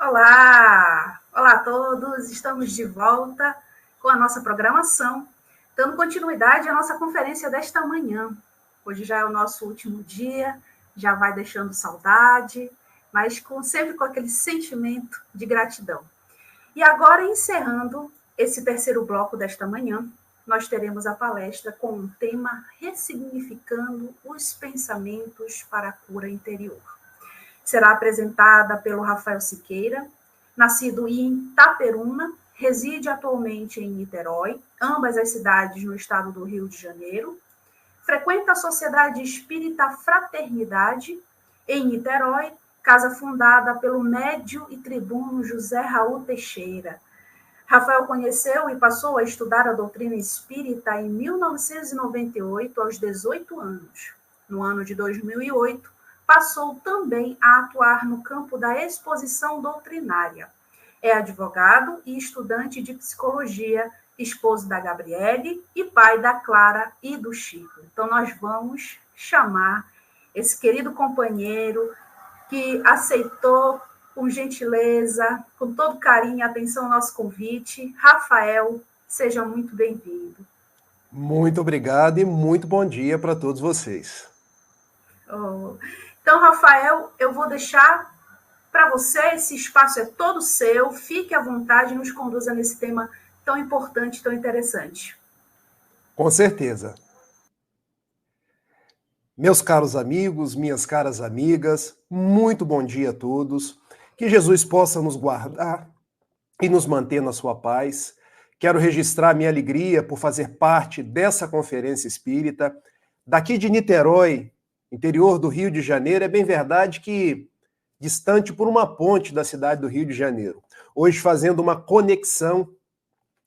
Olá! Olá a todos! Estamos de volta com a nossa programação, dando continuidade à nossa conferência desta manhã. Hoje já é o nosso último dia, já vai deixando saudade, mas sempre com aquele sentimento de gratidão. E agora, encerrando esse terceiro bloco desta manhã, nós teremos a palestra com o tema Ressignificando os Pensamentos para a Cura Interior. Será apresentada pelo Rafael Siqueira, nascido em Itaperuna, reside atualmente em Niterói, ambas as cidades no estado do Rio de Janeiro, frequenta a Sociedade Espírita Fraternidade, em Niterói, casa fundada pelo médio e tribuno José Raul Teixeira. Rafael conheceu e passou a estudar a doutrina espírita em 1998, aos 18 anos. No ano de 2008, passou também a atuar no campo da exposição doutrinária. É advogado e estudante de psicologia, esposo da Gabriele e pai da Clara e do Chico. Então, nós vamos chamar esse querido companheiro que aceitou com gentileza, com todo carinho e atenção ao nosso convite. Rafael, seja muito bem-vindo. Muito obrigado e muito bom dia para todos vocês. Então, Rafael, eu vou deixar para você, esse espaço é todo seu, fique à vontade e nos conduza nesse tema tão importante, tão interessante. Com certeza. Meus caros amigos, minhas caras amigas, muito bom dia a todos. Que Jesus possa nos guardar e nos manter na sua paz. Quero registrar minha alegria por fazer parte dessa conferência espírita. Daqui de Niterói, interior do Rio de Janeiro, é bem verdade que distante por uma ponte da cidade do Rio de Janeiro. Hoje fazendo uma conexão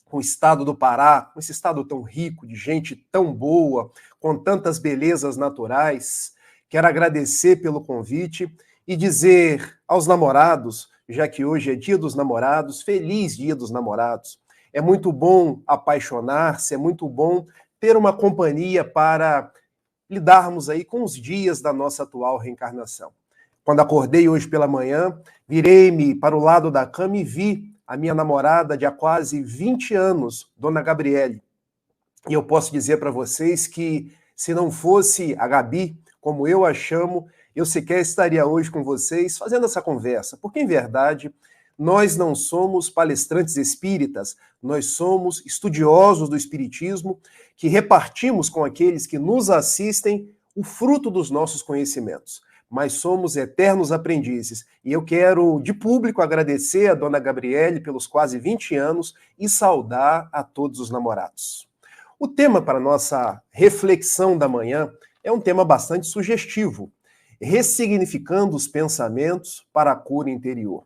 com o estado do Pará, com esse estado tão rico, de gente tão boa, com tantas belezas naturais. Quero agradecer pelo convite e dizer aos namorados, já que hoje é Dia dos Namorados, feliz Dia dos Namorados. É muito bom apaixonar-se, é muito bom ter uma companhia para lidarmos aí com os dias da nossa atual reencarnação. Quando acordei hoje pela manhã, virei-me para o lado da cama e vi a minha namorada de há quase 20 anos, Dona Gabriele. E eu posso dizer para vocês que, se não fosse a Gabi, como eu a chamo, eu sequer estaria hoje com vocês fazendo essa conversa, porque, em verdade, nós não somos palestrantes espíritas, nós somos estudiosos do espiritismo que repartimos com aqueles que nos assistem o fruto dos nossos conhecimentos. Mas somos eternos aprendizes. E eu quero, de público, agradecer a Dona Gabriele pelos quase 20 anos e saudar a todos os namorados. O tema para a nossa reflexão da manhã é um tema bastante sugestivo, ressignificando os pensamentos para a cura interior.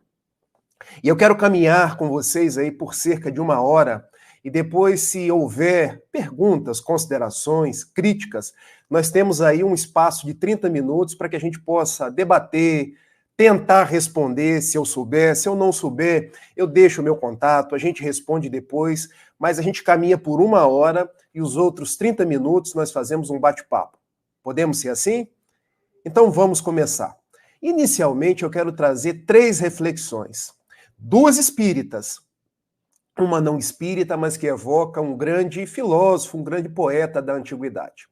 E eu quero caminhar com vocês aí por cerca de 1 hora, e depois, se houver perguntas, considerações, críticas, nós temos aí um espaço de 30 minutos para que a gente possa debater, tentar responder, se eu souber. Se eu não souber, eu deixo o meu contato, a gente responde depois, mas a gente caminha por 1 hora e os outros 30 minutos nós fazemos um bate-papo. Podemos ser assim? Então vamos começar. Inicialmente eu quero trazer 3 reflexões. 2 espíritas, uma não espírita, mas que evoca um grande filósofo, um grande poeta da antiguidade.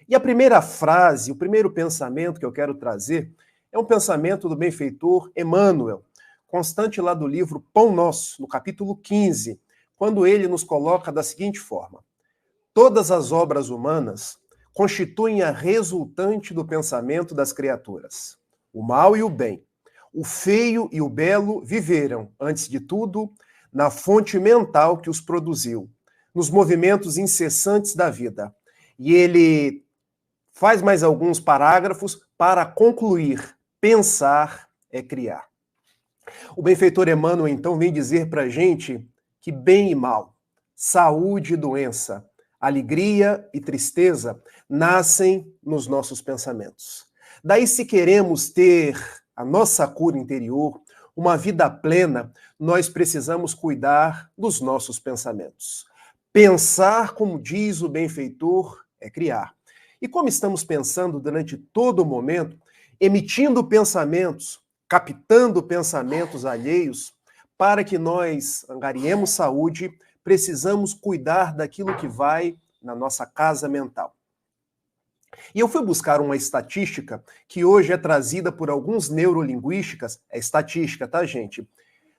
E a primeira frase, o primeiro pensamento que eu quero trazer é um pensamento do benfeitor Emmanuel, constante lá do livro Pão Nosso, no capítulo 15, quando ele nos coloca da seguinte forma: todas as obras humanas constituem a resultante do pensamento das criaturas. O mal e o bem, o feio e o belo viveram, antes de tudo, na fonte mental que os produziu, nos movimentos incessantes da vida. E ele faz mais alguns parágrafos para concluir: pensar é criar. O benfeitor Emmanuel, então, vem dizer para a gente que bem e mal, saúde e doença, alegria e tristeza nascem nos nossos pensamentos. Daí, se queremos ter a nossa cura interior, uma vida plena, nós precisamos cuidar dos nossos pensamentos. Pensar, como diz o benfeitor, é criar. E como estamos pensando durante todo o momento, emitindo pensamentos, captando pensamentos alheios, para que nós angariemos saúde, precisamos cuidar daquilo que vai na nossa casa mental. E eu fui buscar uma estatística que hoje é trazida por alguns neurolinguísticas, é estatística, tá, gente?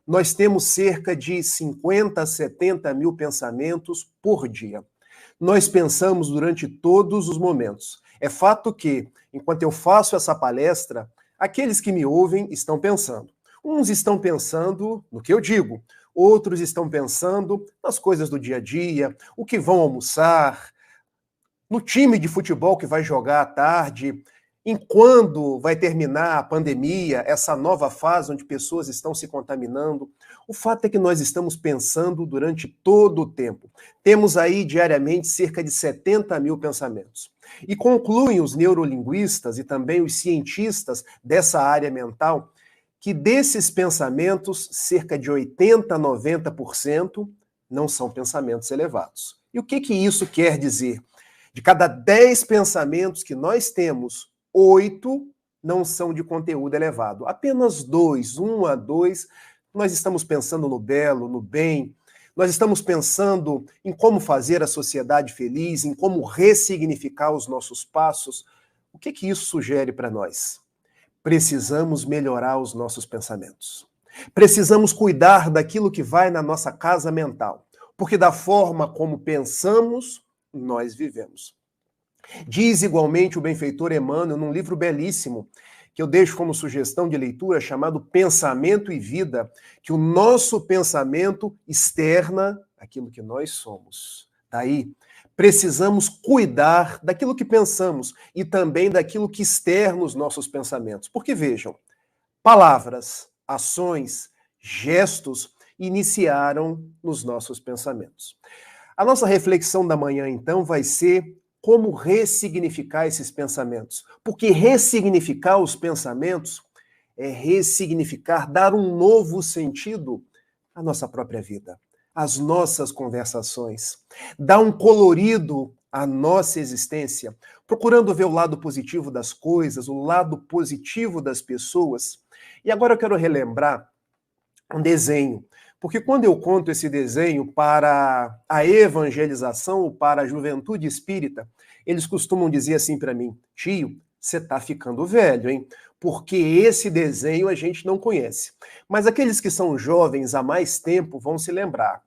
Nós temos cerca de 50 a 70 mil pensamentos por dia. Nós pensamos durante todos os momentos. É fato que, enquanto eu faço essa palestra, aqueles que me ouvem estão pensando. Uns estão pensando no que eu digo, outros estão pensando nas coisas do dia a dia, o que vão almoçar, no time de futebol que vai jogar à tarde, em quando vai terminar a pandemia, essa nova fase onde pessoas estão se contaminando. O fato é que nós estamos pensando durante todo o tempo. Temos aí diariamente cerca de 70 mil pensamentos. E concluem os neurolinguistas e também os cientistas dessa área mental que desses pensamentos, cerca de 80 a 90% não são pensamentos elevados. E o que isso quer dizer? De cada 10 pensamentos que nós temos, 8 não são de conteúdo elevado. Apenas 2, 1 a 2, nós estamos pensando no belo, no bem, nós estamos pensando em como fazer a sociedade feliz, em como ressignificar os nossos passos. O que isso sugere para nós? Precisamos melhorar os nossos pensamentos. Precisamos cuidar daquilo que vai na nossa casa mental, porque da forma como pensamos, nós vivemos. Diz igualmente o benfeitor Emmanuel, num livro belíssimo, que eu deixo como sugestão de leitura, chamado Pensamento e Vida, que o nosso pensamento externa aquilo que nós somos. Daí, precisamos cuidar daquilo que pensamos e também daquilo que externa os nossos pensamentos. Porque, vejam, palavras, ações, gestos iniciaram nos nossos pensamentos. A nossa reflexão da manhã, então, vai ser como ressignificar esses pensamentos. Porque ressignificar os pensamentos é ressignificar, dar um novo sentido à nossa própria vida, às nossas conversações, dar um colorido à nossa existência, procurando ver o lado positivo das coisas, o lado positivo das pessoas. E agora eu quero relembrar um desenho, porque quando eu conto esse desenho para a evangelização ou para a juventude espírita, eles costumam dizer assim para mim: tio, você está ficando velho, hein? Porque esse desenho a gente não conhece. Mas aqueles que são jovens há mais tempo vão se lembrar.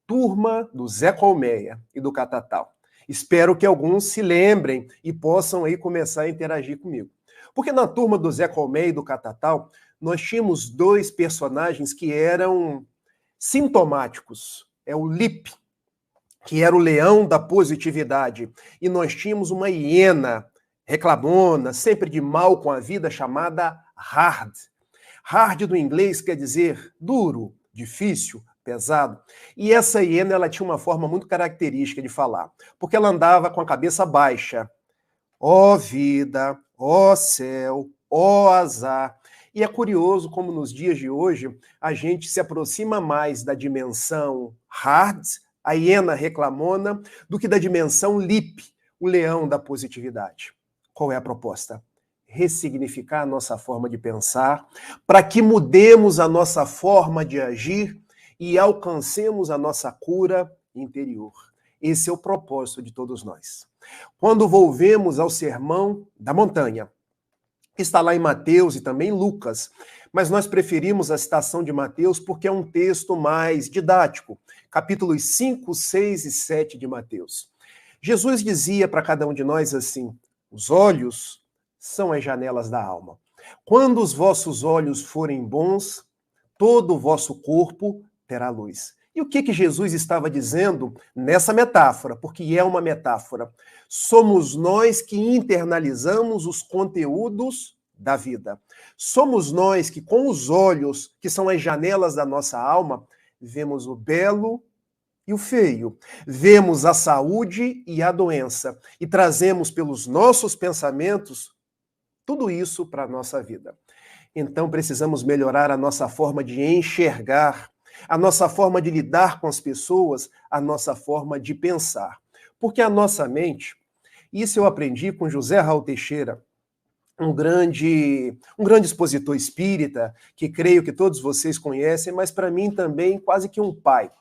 Turma do Zé Colmeia e do Catatal. Espero que alguns se lembrem e possam aí começar a interagir comigo. Porque na turma do Zé Colmeia e do Catatal, nós tínhamos 2 personagens que eram sintomáticos. É o Lipe, que era o leão da positividade, e nós tínhamos uma hiena reclamona, sempre de mal com a vida, chamada Hard. Hard do inglês quer dizer duro, difícil, pesado. E essa hiena, ela tinha uma forma muito característica de falar, porque ela andava com a cabeça baixa. Ó vida, ó céu, ó azar. E é curioso como nos dias de hoje a gente se aproxima mais da dimensão Hard, a hiena reclamona, do que da dimensão Lipe, o leão da positividade. Qual é a proposta? Ressignificar a nossa forma de pensar, para que mudemos a nossa forma de agir e alcancemos a nossa cura interior. Esse é o propósito de todos nós. Quando volvemos ao Sermão da Montanha, que está lá em Mateus e também em Lucas, mas nós preferimos a citação de Mateus porque é um texto mais didático, capítulos 5, 6 e 7 de Mateus. Jesus dizia para cada um de nós assim: os olhos são as janelas da alma. Quando os vossos olhos forem bons, todo o vosso corpo terá luz. E o que Jesus estava dizendo nessa metáfora? Porque é uma metáfora. Somos nós que internalizamos os conteúdos da vida. Somos nós que, com os olhos, que são as janelas da nossa alma, vemos o belo e o feio. Vemos a saúde e a doença. E trazemos pelos nossos pensamentos tudo isso para a nossa vida. Então precisamos melhorar a nossa forma de enxergar, a nossa forma de lidar com as pessoas, a nossa forma de pensar. Porque a nossa mente, isso eu aprendi com José Raul Teixeira, um grande expositor espírita, que creio que todos vocês conhecem, mas para mim também quase que um pai.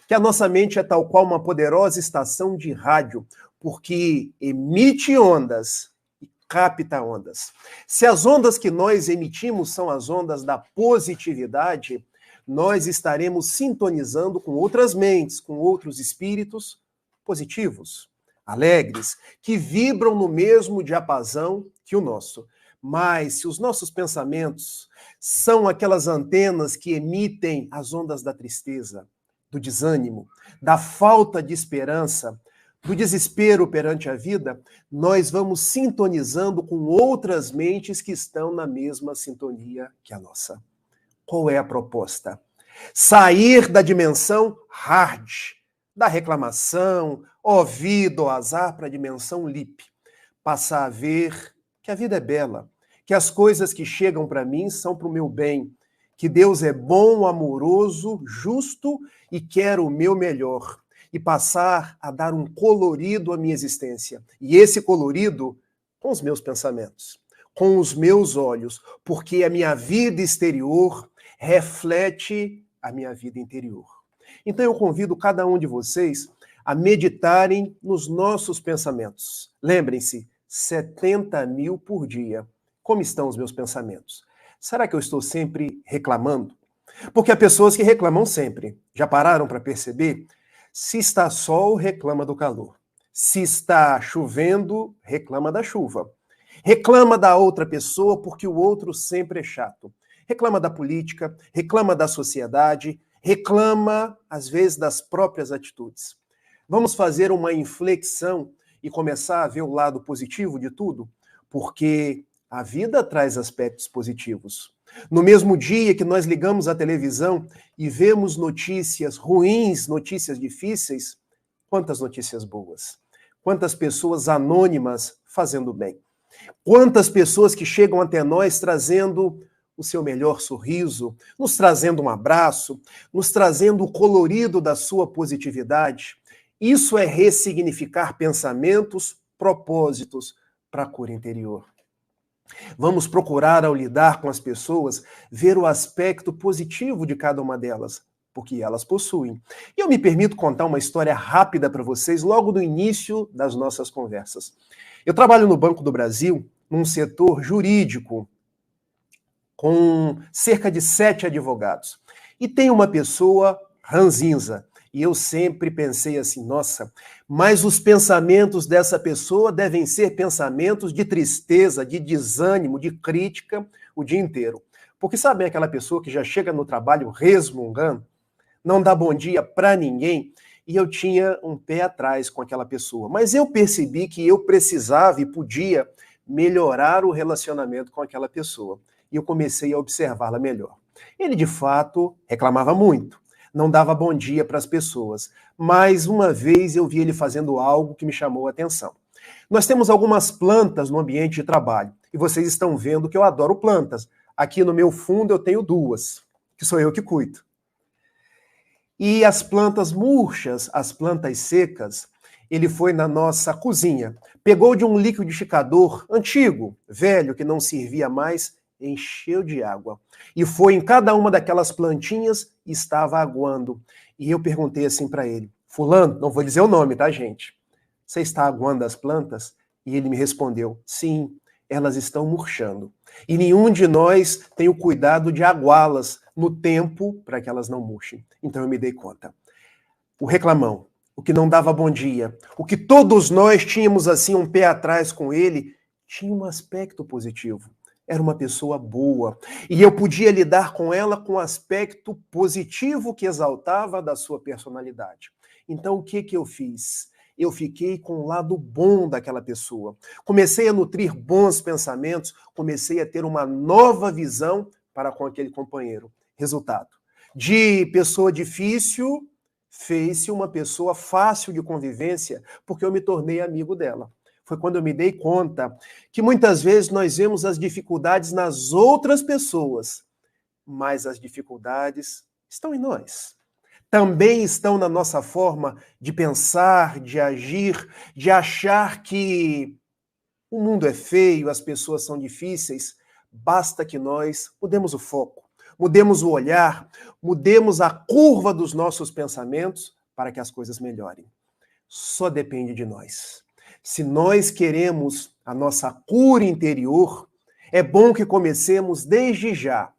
Que a nossa mente é tal qual uma poderosa estação de rádio, porque emite ondas e capta ondas. Se as ondas que nós emitimos são as ondas da positividade, nós estaremos sintonizando com outras mentes, com outros espíritos positivos, alegres, que vibram no mesmo diapasão que o nosso. Mas se os nossos pensamentos são aquelas antenas que emitem as ondas da tristeza, do desânimo, da falta de esperança, do desespero perante a vida, nós vamos sintonizando com outras mentes que estão na mesma sintonia que a nossa. Qual é a proposta? Sair da dimensão hard, da reclamação, ó vida, ó azar, para a dimensão lip. Passar a ver que a vida é bela, que as coisas que chegam para mim são para o meu bem, que Deus é bom, amoroso, justo e quer o meu melhor. E passar a dar um colorido à minha existência. E esse colorido com os meus pensamentos, com os meus olhos, porque a minha vida exterior reflete a minha vida interior. Então eu convido cada um de vocês a meditarem nos nossos pensamentos. Lembrem-se, 70 mil por dia. Como estão os meus pensamentos? Será que eu estou sempre reclamando? Porque há pessoas que reclamam sempre. Já pararam para perceber? Se está sol, reclama do calor. Se está chovendo, reclama da chuva. Reclama da outra pessoa porque o outro sempre é chato. Reclama da política, reclama da sociedade, reclama, às vezes, das próprias atitudes. Vamos fazer uma inflexão e começar a ver o lado positivo de tudo? Porque a vida traz aspectos positivos. No mesmo dia que nós ligamos a televisão e vemos notícias ruins, notícias difíceis, quantas notícias boas? Quantas pessoas anônimas fazendo bem? Quantas pessoas que chegam até nós trazendo o seu melhor sorriso, nos trazendo um abraço, nos trazendo o colorido da sua positividade? Isso é ressignificar pensamentos, propósitos para a cura interior. Vamos procurar, ao lidar com as pessoas, ver o aspecto positivo de cada uma delas, porque elas possuem. E eu me permito contar uma história rápida para vocês, logo no início das nossas conversas. Eu trabalho no Banco do Brasil, num setor jurídico, com cerca de 7 advogados. E tem uma pessoa ranzinza. E eu sempre pensei assim, nossa, mas os pensamentos dessa pessoa devem ser pensamentos de tristeza, de desânimo, de crítica o dia inteiro. Porque sabem aquela pessoa que já chega no trabalho resmungando, não dá bom dia para ninguém, e eu tinha um pé atrás com aquela pessoa. Mas eu percebi que eu precisava e podia melhorar o relacionamento com aquela pessoa. E eu comecei a observá-la melhor. Ele, de fato, reclamava muito. Não dava bom dia para as pessoas. Mas uma vez eu vi ele fazendo algo que me chamou a atenção. Nós temos algumas plantas no ambiente de trabalho. E vocês estão vendo que eu adoro plantas. Aqui no meu fundo eu tenho 2, que sou eu que cuido. E as plantas murchas, as plantas secas, ele foi na nossa cozinha. Pegou de um liquidificador antigo, velho, que não servia mais, encheu de água. E foi em cada uma daquelas plantinhas e estava aguando. E eu perguntei assim para ele, fulano, não vou dizer o nome, tá, gente? Você está aguando as plantas? E ele me respondeu, sim, elas estão murchando. E nenhum de nós tem o cuidado de aguá-las no tempo para que elas não murchem. Então eu me dei conta. O reclamão, o que não dava bom dia, o que todos nós tínhamos assim um pé atrás com ele, tinha um aspecto positivo. Era uma pessoa boa. E eu podia lidar com ela com um aspecto positivo que exaltava da sua personalidade. Então, o que eu fiz? Eu fiquei com o lado bom daquela pessoa. Comecei a nutrir bons pensamentos, comecei a ter uma nova visão para com aquele companheiro. Resultado: de pessoa difícil, fez-se uma pessoa fácil de convivência, porque eu me tornei amigo dela. Foi quando eu me dei conta que muitas vezes nós vemos as dificuldades nas outras pessoas, mas as dificuldades estão em nós. Também estão na nossa forma de pensar, de agir, de achar que O mundo é feio, as pessoas são difíceis, basta que nós mudemos o foco, mudemos o olhar, mudemos a curva dos nossos pensamentos para que as coisas melhorem. Só depende de nós. Se nós queremos a nossa cura interior, é bom que comecemos desde já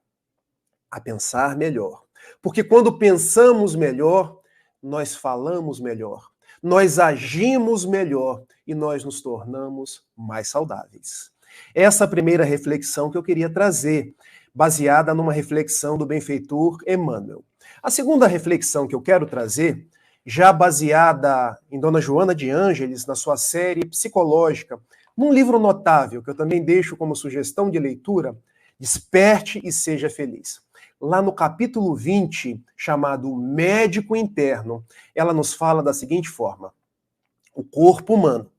a pensar melhor. Porque quando pensamos melhor, nós falamos melhor, nós agimos melhor e nós nos tornamos mais saudáveis. Essa é a primeira reflexão que eu queria trazer, baseada numa reflexão do benfeitor Emmanuel. A segunda reflexão que eu quero trazer, já baseada em Dona Joana de Ângeles, na sua série psicológica, num livro notável, que eu também deixo como sugestão de leitura, Desperte e Seja Feliz. Lá no capítulo 20, chamado Médico Interno, ela nos fala da seguinte forma: o corpo humano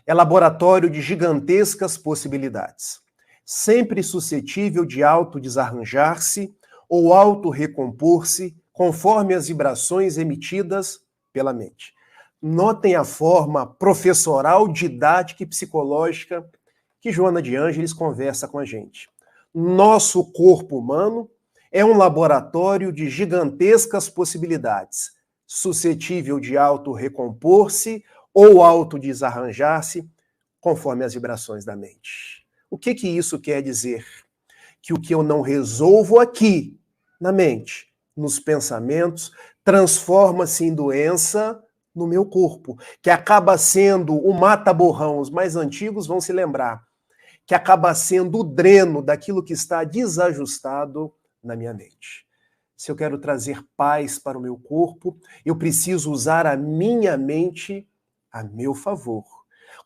é laboratório de gigantescas possibilidades, sempre suscetível de auto-desarranjar-se ou auto-recompor-se conforme as vibrações emitidas pela mente. Notem a forma professoral, didática e psicológica que Joana de Ângeles conversa com a gente. Nosso corpo humano é um laboratório de gigantescas possibilidades, suscetível de auto-recompor-se ou auto-desarranjar-se, conforme as vibrações da mente. O que isso quer dizer? Que o que eu não resolvo aqui, na mente, nos pensamentos, transforma-se em doença no meu corpo, que acaba sendo o mata-borrão. Os mais antigos vão se lembrar, que acaba sendo o dreno daquilo que está desajustado na minha mente. Se eu quero trazer paz para o meu corpo, eu preciso usar a minha mente a meu favor,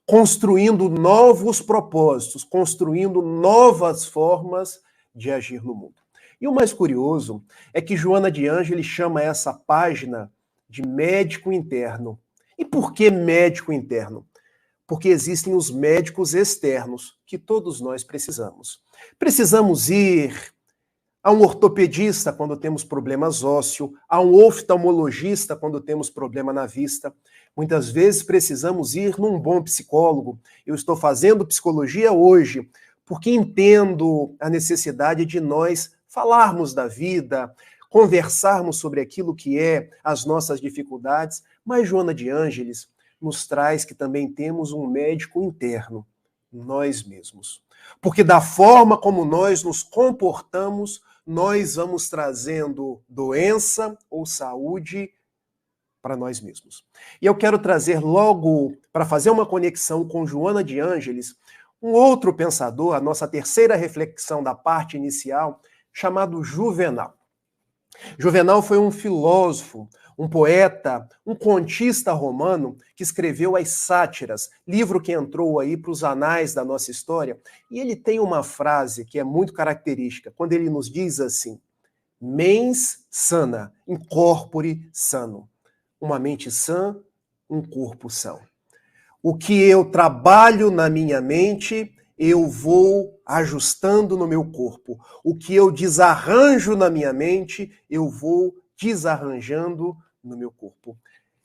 construindo novos propósitos, construindo novas formas de agir no mundo. E o mais curioso é que Joana de Ângeles chama essa página de médico interno. E por que médico interno? Porque existem os médicos externos, que todos nós precisamos. Precisamos ir a um ortopedista quando temos problemas ósseos, a um oftalmologista quando temos problema na vista. Muitas vezes precisamos ir num bom psicólogo. Eu estou fazendo psicologia hoje porque entendo a necessidade de nós falarmos da vida, conversarmos sobre aquilo que é as nossas dificuldades, mas Joana de Ângeles nos traz que também temos um médico interno, nós mesmos. Porque da forma como nós nos comportamos, nós vamos trazendo doença ou saúde para nós mesmos. E eu quero trazer logo, para fazer uma conexão com Joana de Ângeles, um outro pensador, a nossa terceira reflexão da parte inicial, chamado Juvenal. Juvenal foi um filósofo, um poeta, um contista romano que escreveu as Sátiras, livro que entrou aí para os anais da nossa história. E ele tem uma frase que é muito característica, quando ele nos diz assim: mens sana, in corpore sano. Uma mente sã, um corpo são. O que eu trabalho na minha mente, eu vou ajustando no meu corpo. O que eu desarranjo na minha mente, eu vou desarranjando no meu corpo.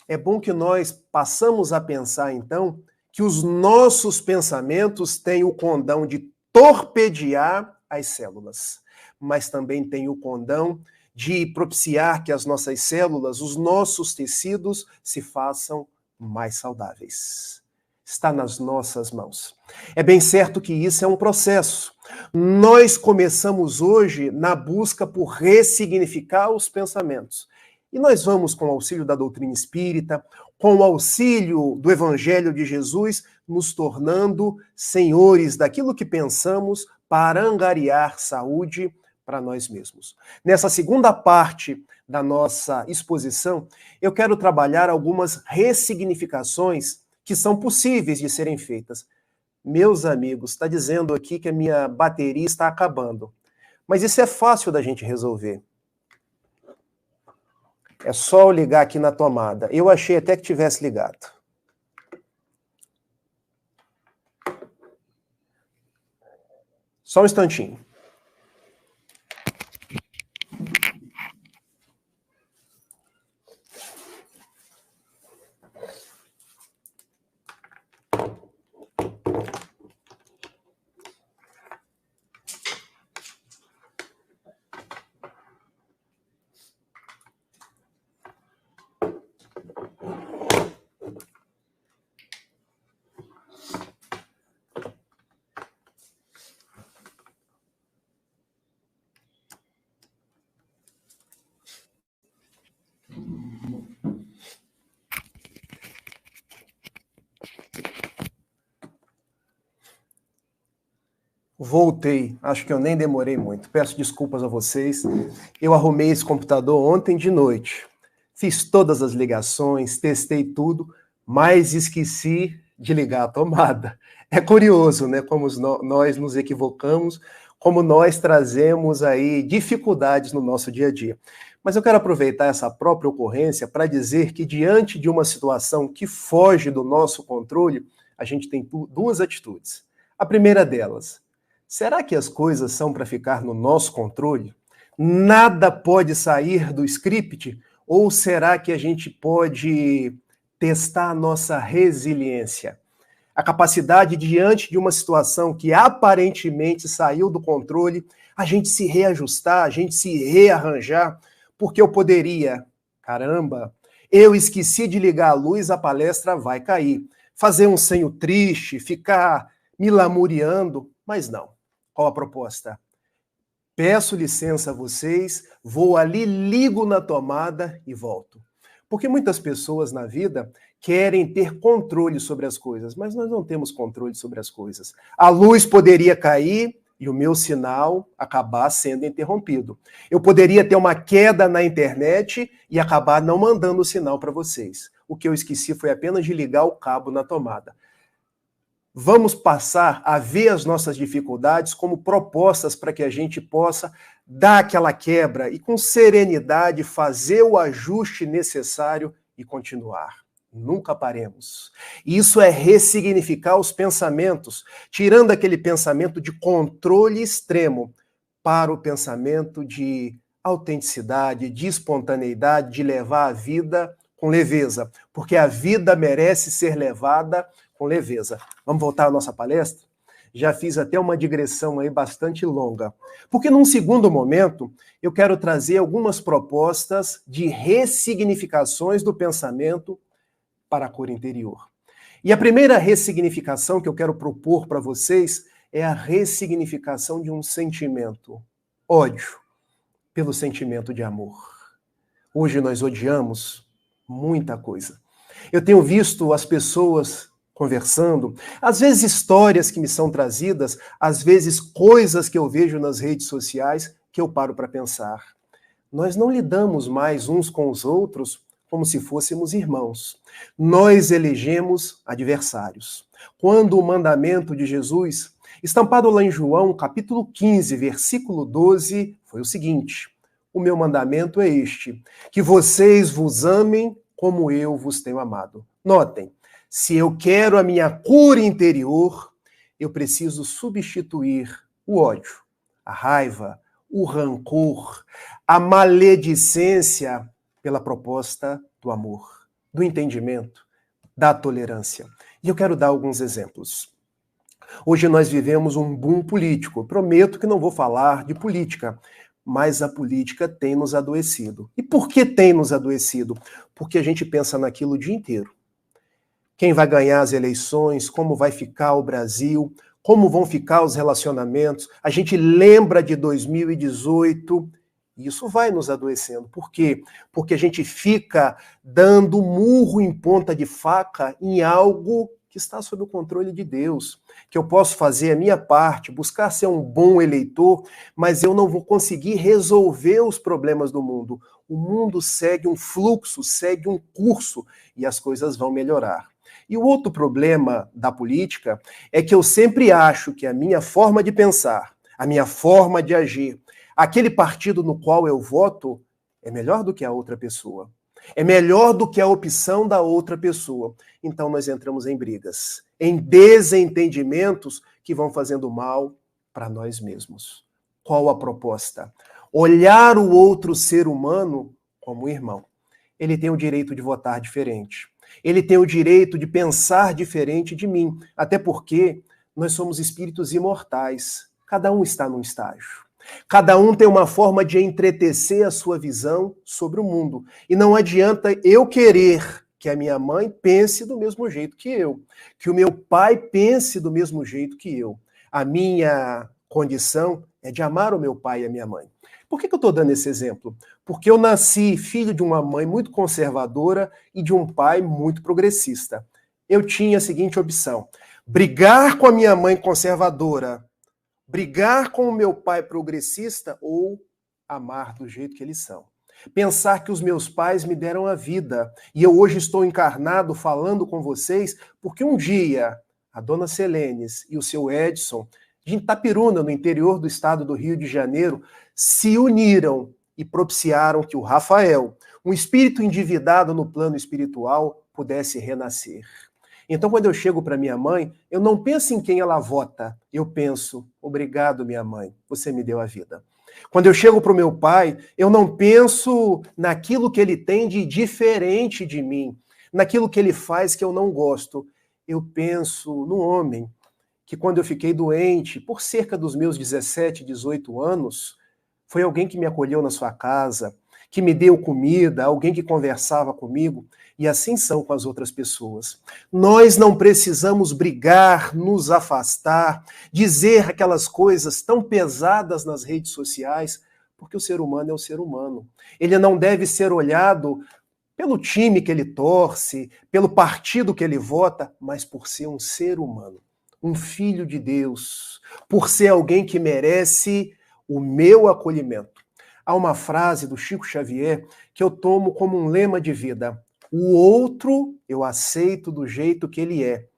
É bom que nós passamos a pensar, então, que os nossos pensamentos têm o condão de torpedear as células, mas também têm o condão de propiciar que as nossas células, os nossos tecidos, se façam mais saudáveis. Está nas nossas mãos. É bem certo que isso é um processo. Nós começamos hoje na busca por ressignificar os pensamentos. E nós vamos, com o auxílio da doutrina espírita, com o auxílio do Evangelho de Jesus, nos tornando senhores daquilo que pensamos para angariar saúde para nós mesmos. Nessa segunda parte da nossa exposição, eu quero trabalhar algumas ressignificações que são possíveis de serem feitas. Meus amigos, está dizendo aqui que a minha bateria está acabando. Mas isso é fácil da gente resolver. É só eu ligar aqui na tomada. Eu achei até que tivesse ligado. Só um instantinho. Voltei, acho que eu nem demorei muito. Peço desculpas a vocês. Eu arrumei esse computador ontem de noite. Fiz todas as ligações, testei tudo, mas esqueci de ligar a tomada. É curioso, né? Como nós nos equivocamos, como nós trazemos aí dificuldades no nosso dia a dia. Mas eu quero aproveitar essa própria ocorrência para dizer que, diante de uma situação que foge do nosso controle, a gente tem duas atitudes. A primeira delas: será que as coisas são para ficar no nosso controle? Nada pode sair do script? Ou será que a gente pode testar a nossa resiliência? A capacidade, diante de uma situação que aparentemente saiu do controle, a gente se reajustar, a gente se rearranjar, porque eu poderia, caramba, eu esqueci de ligar a luz, a palestra vai cair. Fazer um senho triste, ficar me lamuriando, mas não. Qual a proposta? Peço licença a vocês, vou ali, ligo na tomada e volto. Porque muitas pessoas na vida querem ter controle sobre as coisas, mas nós não temos controle sobre as coisas. A luz poderia cair e o meu sinal acabar sendo interrompido. Eu poderia ter uma queda na internet e acabar não mandando o sinal para vocês. O que eu esqueci foi apenas de ligar o cabo na tomada. Vamos passar a ver as nossas dificuldades como propostas para que a gente possa dar aquela quebra e, com serenidade, fazer o ajuste necessário e continuar. Nunca paremos. Isso é ressignificar os pensamentos, tirando aquele pensamento de controle extremo para o pensamento de autenticidade, de espontaneidade, de levar a vida com leveza, porque a vida merece ser levada com leveza. Vamos voltar à nossa palestra? Já fiz até uma digressão aí bastante longa. Porque num segundo momento, eu quero trazer algumas propostas de ressignificações do pensamento para a cor interior. E a primeira ressignificação que eu quero propor para vocês é a ressignificação de um sentimento: ódio, pelo sentimento de amor. Hoje nós odiamos muita coisa. Eu tenho visto as pessoas conversando, às vezes histórias que me são trazidas, às vezes coisas que eu vejo nas redes sociais que eu paro para pensar. Nós não lidamos mais uns com os outros como se fôssemos irmãos. Nós elegemos adversários. Quando o mandamento de Jesus, estampado lá em João, capítulo 15, versículo 12, foi o seguinte: o meu mandamento é este, que vocês vos amem como eu vos tenho amado. Notem, se eu quero a minha cura interior, eu preciso substituir o ódio, a raiva, o rancor, a maledicência pela proposta do amor, do entendimento, da tolerância. E eu quero dar alguns exemplos. Hoje nós vivemos um boom político. Eu prometo que não vou falar de política, mas a política tem nos adoecido. E por que tem nos adoecido? Porque a gente pensa naquilo o dia inteiro. Quem vai ganhar as eleições, como vai ficar o Brasil, como vão ficar os relacionamentos. A gente lembra de 2018 e isso vai nos adoecendo. Por quê? Porque a gente fica dando murro em ponta de faca em algo que está sob o controle de Deus, que eu posso fazer a minha parte, buscar ser um bom eleitor, mas eu não vou conseguir resolver os problemas do mundo. O mundo segue um fluxo, segue um curso e as coisas vão melhorar. E o outro problema da política é que eu sempre acho que a minha forma de pensar, a minha forma de agir, aquele partido no qual eu voto é melhor do que a outra pessoa. É melhor do que a opção da outra pessoa. Então nós entramos em brigas, em desentendimentos que vão fazendo mal para nós mesmos. Qual a proposta? Olhar o outro ser humano como irmão. Ele tem o direito de votar diferente. Ele tem o direito de pensar diferente de mim. Até porque nós somos espíritos imortais. Cada um está num estágio. Cada um tem uma forma de entretecer a sua visão sobre o mundo. E não adianta eu querer que a minha mãe pense do mesmo jeito que eu, que o meu pai pense do mesmo jeito que eu. A minha condição é de amar o meu pai e a minha mãe. Por que eu estou dando esse exemplo? Porque eu nasci filho de uma mãe muito conservadora e de um pai muito progressista. Eu tinha a seguinte opção: brigar com a minha mãe conservadora Brigar com o meu pai progressista ou amar do jeito que eles são. Pensar que os meus pais me deram a vida e eu hoje estou encarnado falando com vocês porque um dia a dona Selenes e o seu Edson, de Itapiruna, no interior do estado do Rio de Janeiro, se uniram e propiciaram que o Rafael, um espírito endividado no plano espiritual, pudesse renascer. Então, quando eu chego para minha mãe, eu não penso em quem ela vota, eu penso, obrigado, minha mãe, você me deu a vida. Quando eu chego para o meu pai, eu não penso naquilo que ele tem de diferente de mim, naquilo que ele faz que eu não gosto. Eu penso no homem que, quando eu fiquei doente, por cerca dos meus 17, 18 anos, foi alguém que me acolheu na sua casa, que me deu comida, alguém que conversava comigo, e assim são com as outras pessoas. Nós não precisamos brigar, nos afastar, dizer aquelas coisas tão pesadas nas redes sociais, porque o ser humano é o ser humano. Ele não deve ser olhado pelo time que ele torce, pelo partido que ele vota, mas por ser um ser humano, um filho de Deus, por ser alguém que merece o meu acolhimento. Há uma frase do Chico Xavier que eu tomo como um lema de vida: o outro eu aceito do jeito que ele é.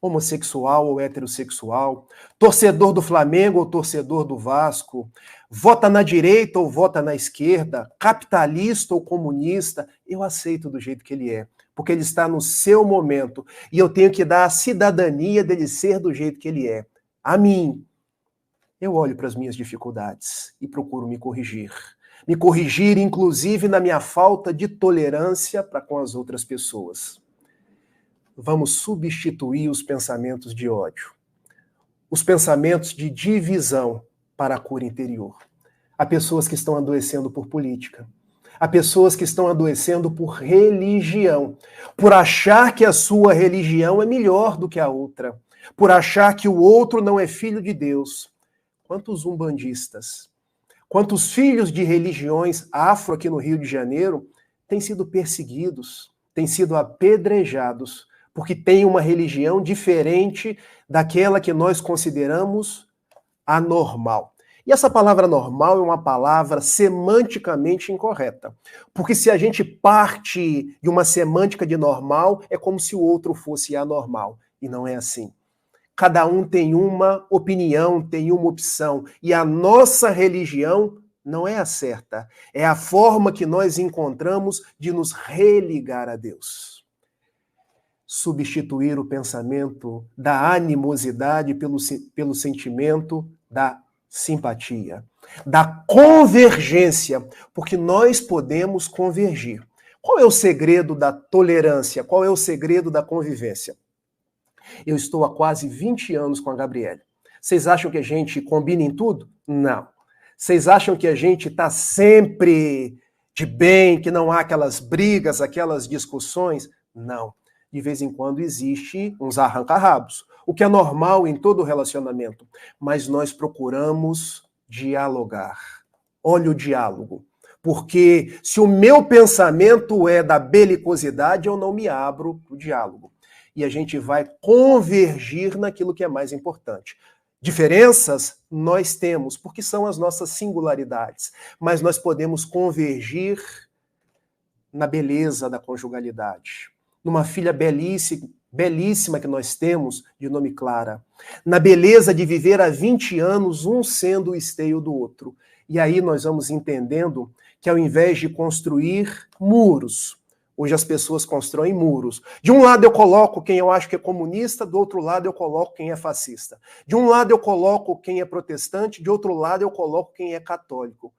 Homossexual ou heterossexual, torcedor do Flamengo ou torcedor do Vasco, vota na direita ou vota na esquerda, capitalista ou comunista, eu aceito do jeito que ele é, porque ele está no seu momento e eu tenho que dar a cidadania dele ser do jeito que ele é. A mim, eu olho para as minhas dificuldades e procuro me corrigir. Me corrigir, inclusive, na minha falta de tolerância para com as outras pessoas. Vamos substituir os pensamentos de ódio, os pensamentos de divisão para a cura interior. Há pessoas que estão adoecendo por política. Há pessoas que estão adoecendo por religião, por achar que a sua religião é melhor do que a outra, por achar que o outro não é filho de Deus. Quantos umbandistas, quantos filhos de religiões afro aqui no Rio de Janeiro têm sido perseguidos, têm sido apedrejados, porque têm uma religião diferente daquela que nós consideramos anormal. E essa palavra normal é uma palavra semanticamente incorreta, porque se a gente parte de uma semântica de normal, é como se o outro fosse anormal, e não é assim. Cada um tem uma opinião, tem uma opção. E a nossa religião não é a certa. É a forma que nós encontramos de nos religar a Deus. Substituir o pensamento da animosidade pelo sentimento da simpatia, da convergência, porque nós podemos convergir. Qual é o segredo da tolerância? Qual é o segredo da convivência? Eu estou há quase 20 anos com a Gabriele. Vocês acham que a gente combina em tudo? Não. Vocês acham que a gente está sempre de bem, que não há aquelas brigas, aquelas discussões? Não. De vez em quando existe uns arranca-rabos, o que é normal em todo relacionamento. Mas nós procuramos dialogar. Olha o diálogo. Porque se o meu pensamento é da belicosidade, eu não me abro para o diálogo. E a gente vai convergir naquilo que é mais importante. Diferenças nós temos, porque são as nossas singularidades, mas nós podemos convergir na beleza da conjugalidade, numa filha belíssima que nós temos, de nome Clara, na beleza de viver há 20 anos, um sendo o esteio do outro. E aí nós vamos entendendo que ao invés de construir muros, hoje as pessoas constroem muros. De um lado eu coloco quem eu acho que é comunista, do outro lado eu coloco quem é fascista. De um lado eu coloco quem é protestante, de outro lado eu coloco quem é católico.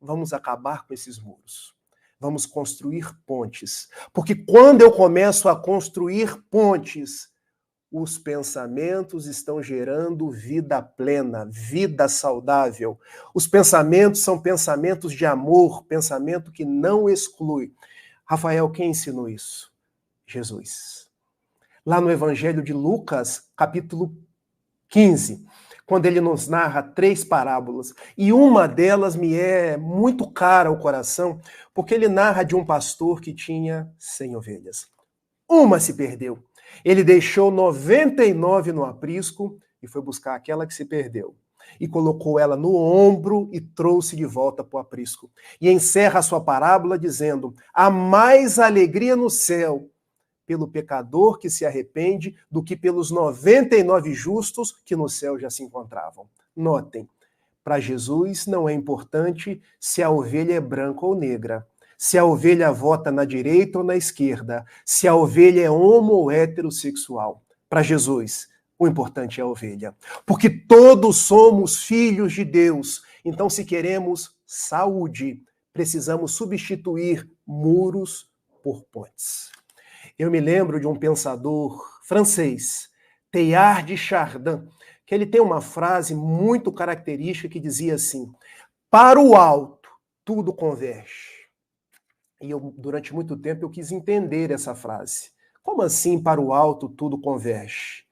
Vamos acabar com esses muros. Vamos construir pontes. Porque quando eu começo a construir pontes, os pensamentos estão gerando vida plena, vida saudável. Os pensamentos são pensamentos de amor, pensamento que não exclui. Rafael, quem ensinou isso? Jesus. Lá no Evangelho de Lucas, capítulo 15, quando ele nos narra 3 parábolas, e uma delas me é muito cara ao coração, porque ele narra de um pastor que tinha 100 ovelhas. Uma se perdeu. Ele deixou 99 no aprisco e foi buscar aquela que se perdeu. e colocou ela no ombro e trouxe de volta para o aprisco. E encerra a sua parábola dizendo: há mais alegria no céu pelo pecador que se arrepende do que pelos 99 justos que no céu já se encontravam. Notem, para Jesus não é importante se a ovelha é branca ou negra, se a ovelha vota na direita ou na esquerda, se a ovelha é homo ou heterossexual. Para Jesus, o importante é a ovelha, porque todos somos filhos de Deus. Então, se queremos saúde, precisamos substituir muros por pontes. Eu me lembro de um pensador francês, Teilhard de Chardin, que ele tem uma frase muito característica que dizia assim: para o alto, tudo converge. E eu, durante muito tempo, eu quis entender essa frase. Como assim, para o alto, tudo converge?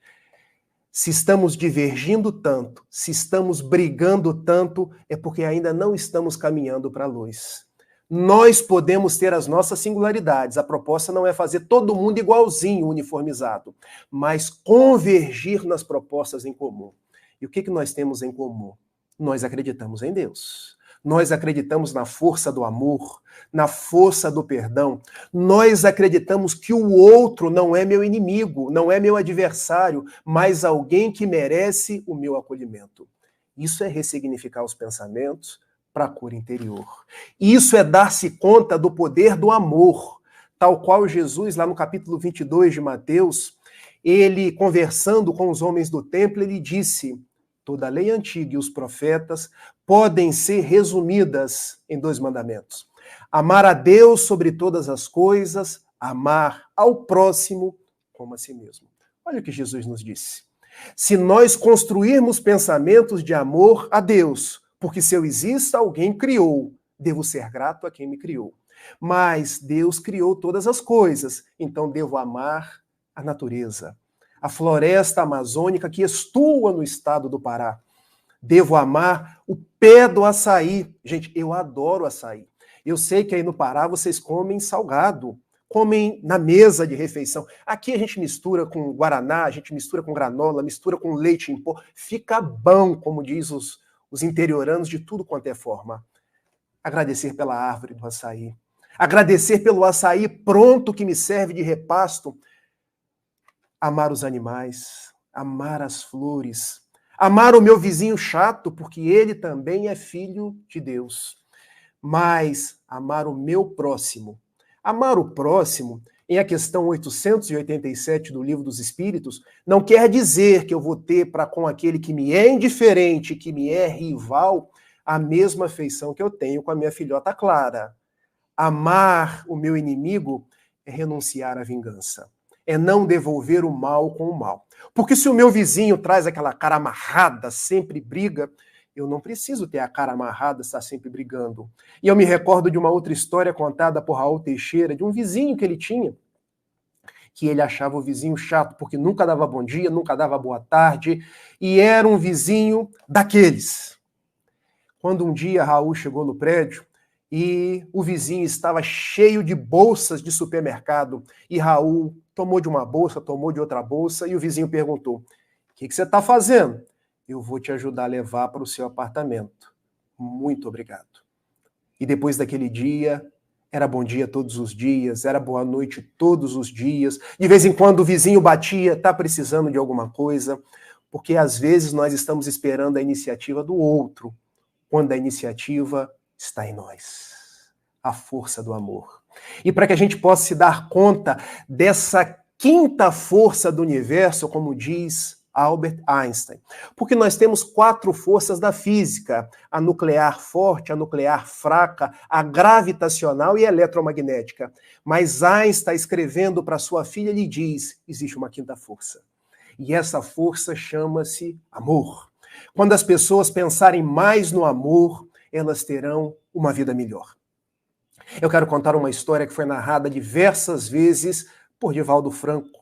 Se estamos divergindo tanto, se estamos brigando tanto, é porque ainda não estamos caminhando para a luz. Nós podemos ter as nossas singularidades. A proposta não é fazer todo mundo igualzinho, uniformizado, mas convergir nas propostas em comum. E o que nós temos em comum? Nós acreditamos em Deus. Nós acreditamos na força do amor, na força do perdão. Nós acreditamos que o outro não é meu inimigo, não é meu adversário, mas alguém que merece o meu acolhimento. Isso é ressignificar os pensamentos para a cura interior. Isso é dar-se conta do poder do amor, tal qual Jesus, lá no capítulo 22 de Mateus, ele, conversando com os homens do templo, ele disse: toda a lei antiga e os profetas podem ser resumidas em 2 mandamentos. Amar a Deus sobre todas as coisas, amar ao próximo como a si mesmo. Olha o que Jesus nos disse. Se nós construirmos pensamentos de amor a Deus, porque se eu existo, alguém criou, devo ser grato a quem me criou. Mas Deus criou todas as coisas, então devo amar a natureza, a floresta amazônica que estua no estado do Pará. Devo amar o pé do açaí. Gente, eu adoro açaí. Eu sei que aí no Pará vocês comem salgado, comem na mesa de refeição. Aqui a gente mistura com guaraná, a gente mistura com granola, mistura com leite em pó. Fica bom, como diz os interioranos, de tudo quanto é forma. Agradecer pela árvore do açaí. Agradecer pelo açaí pronto que me serve de repasto. Amar os animais, amar as flores, amar o meu vizinho chato, porque ele também é filho de Deus. Mas amar o meu próximo. Amar o próximo, em a questão 887 do Livro dos Espíritos, não quer dizer que eu vou ter para com aquele que me é indiferente, que me é rival, a mesma afeição que eu tenho com a minha filhota Clara. Amar o meu inimigo é renunciar à vingança. É não devolver o mal com o mal. Porque se o meu vizinho traz aquela cara amarrada, sempre briga, eu não preciso ter a cara amarrada, estar sempre brigando. E eu me recordo de uma outra história contada por Raul Teixeira, de um vizinho que ele tinha, que ele achava o vizinho chato, porque nunca dava bom dia, nunca dava boa tarde, e era um vizinho daqueles. Quando um dia Raul chegou no prédio, e o vizinho estava cheio de bolsas de supermercado, e Raul tomou de uma bolsa, tomou de outra bolsa, e o vizinho perguntou: o que você está fazendo? Eu vou te ajudar a levar para o seu apartamento. Muito obrigado. E depois daquele dia, era bom dia todos os dias, era boa noite todos os dias. De vez em quando o vizinho batia, está precisando de alguma coisa, porque às vezes nós estamos esperando a iniciativa do outro, quando a iniciativa está em nós. A força do amor. E para que a gente possa se dar conta dessa quinta força do universo, como diz Albert Einstein. Porque nós temos 4 forças da física: a nuclear forte, a nuclear fraca, a gravitacional e a eletromagnética. Mas Einstein, escrevendo para sua filha, lhe diz: existe uma quinta força. E essa força chama-se amor. Quando as pessoas pensarem mais no amor, elas terão uma vida melhor. Eu quero contar uma história que foi narrada diversas vezes por Divaldo Franco,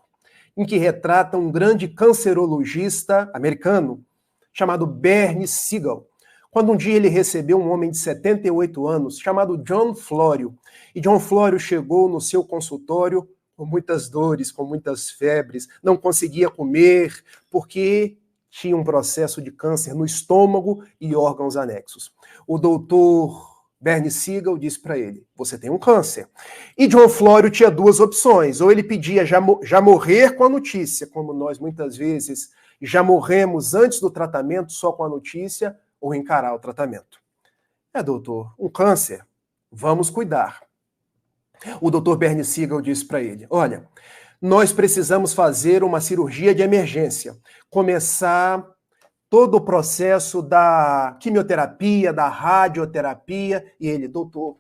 em que retrata um grande cancerologista americano chamado Bernie Siegel, quando um dia ele recebeu um homem de 78 anos chamado John Florio. E John Florio chegou no seu consultório com muitas dores, com muitas febres, não conseguia comer, porque tinha um processo de câncer no estômago e órgãos anexos. O doutor Bernie Siegel disse para ele, você tem um câncer. E John Florio tinha duas opções, ou ele pedia já morrer com a notícia, como nós muitas vezes já morremos antes do tratamento só com a notícia, ou encarar o tratamento. Doutor, um câncer, vamos cuidar. O doutor Bernie Siegel disse para ele, olha, nós precisamos fazer uma cirurgia de emergência, começar todo o processo da quimioterapia, da radioterapia, e ele, doutor,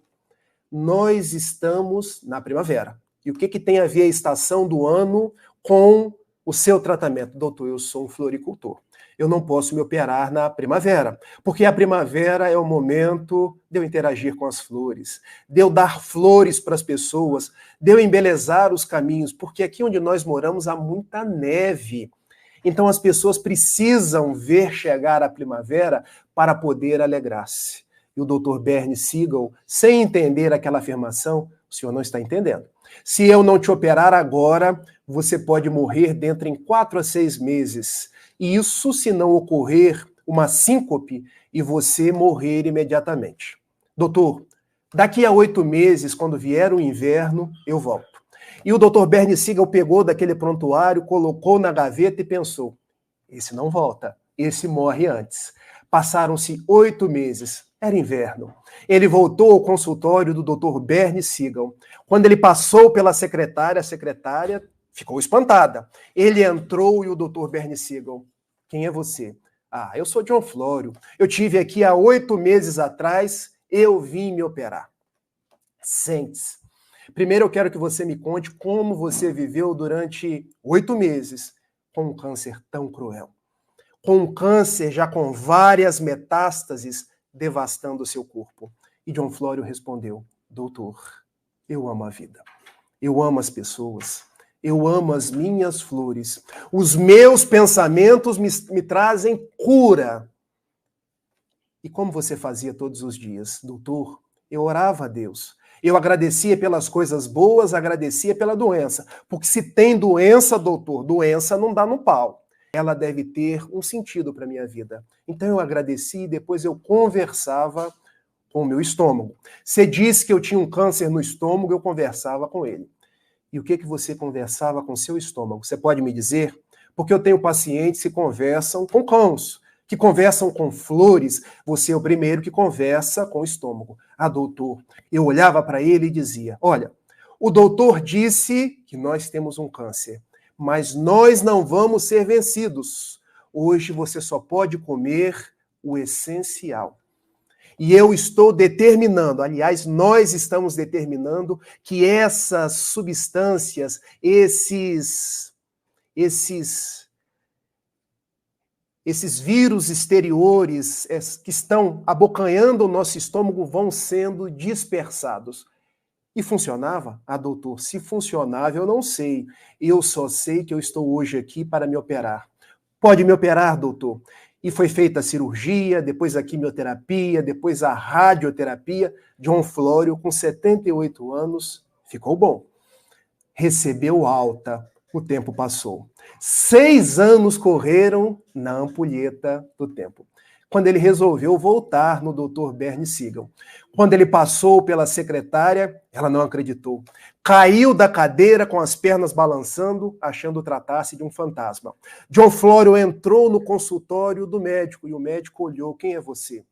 nós estamos na primavera. E o que tem a ver a estação do ano com o seu tratamento? Doutor, eu sou um floricultor. Eu não posso me operar na primavera, porque a primavera é o momento de eu interagir com as flores, de eu dar flores para as pessoas, de eu embelezar os caminhos, porque aqui onde nós moramos há muita neve. Então as pessoas precisam ver chegar a primavera para poder alegrar-se. E o doutor Bernie Siegel, sem entender aquela afirmação, o senhor não está entendendo. Se eu não te operar agora, você pode morrer dentro em 4 a 6 meses. E isso se não ocorrer uma síncope e você morrer imediatamente. Doutor, daqui a 8 meses, quando vier o inverno, eu volto. E o doutor Bernie Siegel pegou daquele prontuário, colocou na gaveta e pensou, esse não volta, esse morre antes. Passaram-se 8 meses, era inverno. Ele voltou ao consultório do doutor Bernie Siegel. Quando ele passou pela secretária, a secretária ficou espantada. Ele entrou e o doutor Bernie Siegel, quem é você? Eu sou John Florio. Eu tive aqui há 8 meses atrás, eu vim me operar. Sente-se. Primeiro eu quero que você me conte como você viveu durante 8 meses com um câncer tão cruel. Com um câncer já com várias metástases devastando o seu corpo. E John Florio respondeu, doutor, eu amo a vida. Eu amo as pessoas. Eu amo as minhas flores. Os meus pensamentos me trazem cura. E como você fazia todos os dias? Doutor, eu orava a Deus. Eu agradecia pelas coisas boas, agradecia pela doença. Porque se tem doença, doutor, doença não dá no pau. Ela deve ter um sentido para a minha vida. Então eu agradeci e depois eu conversava com o meu estômago. Você disse que eu tinha um câncer no estômago, eu conversava com ele. E o que você conversava com seu estômago? Você pode me dizer? Porque eu tenho pacientes que conversam com cães, que conversam com flores. Você é o primeiro que conversa com o estômago. Doutor, eu olhava para ele e dizia, olha, o doutor disse que nós temos um câncer, mas nós não vamos ser vencidos. Hoje você só pode comer o essencial. E eu estou determinando, aliás, nós estamos determinando que essas substâncias, esses vírus exteriores que estão abocanhando o nosso estômago vão sendo dispersados. E funcionava? Doutor, se funcionava eu não sei. Eu só sei que eu estou hoje aqui para me operar. Pode me operar, doutor? E foi feita a cirurgia, depois a quimioterapia, depois a radioterapia. John Florio, com 78 anos, ficou bom. Recebeu alta, o tempo passou. 6 anos correram na ampulheta do tempo. Quando ele resolveu voltar no Dr. Bernie Siegel. Quando ele passou pela secretária, ela não acreditou. Caiu da cadeira com as pernas balançando, achando tratar-se de um fantasma. John Florio entrou no consultório do médico e o médico olhou. Quem é você?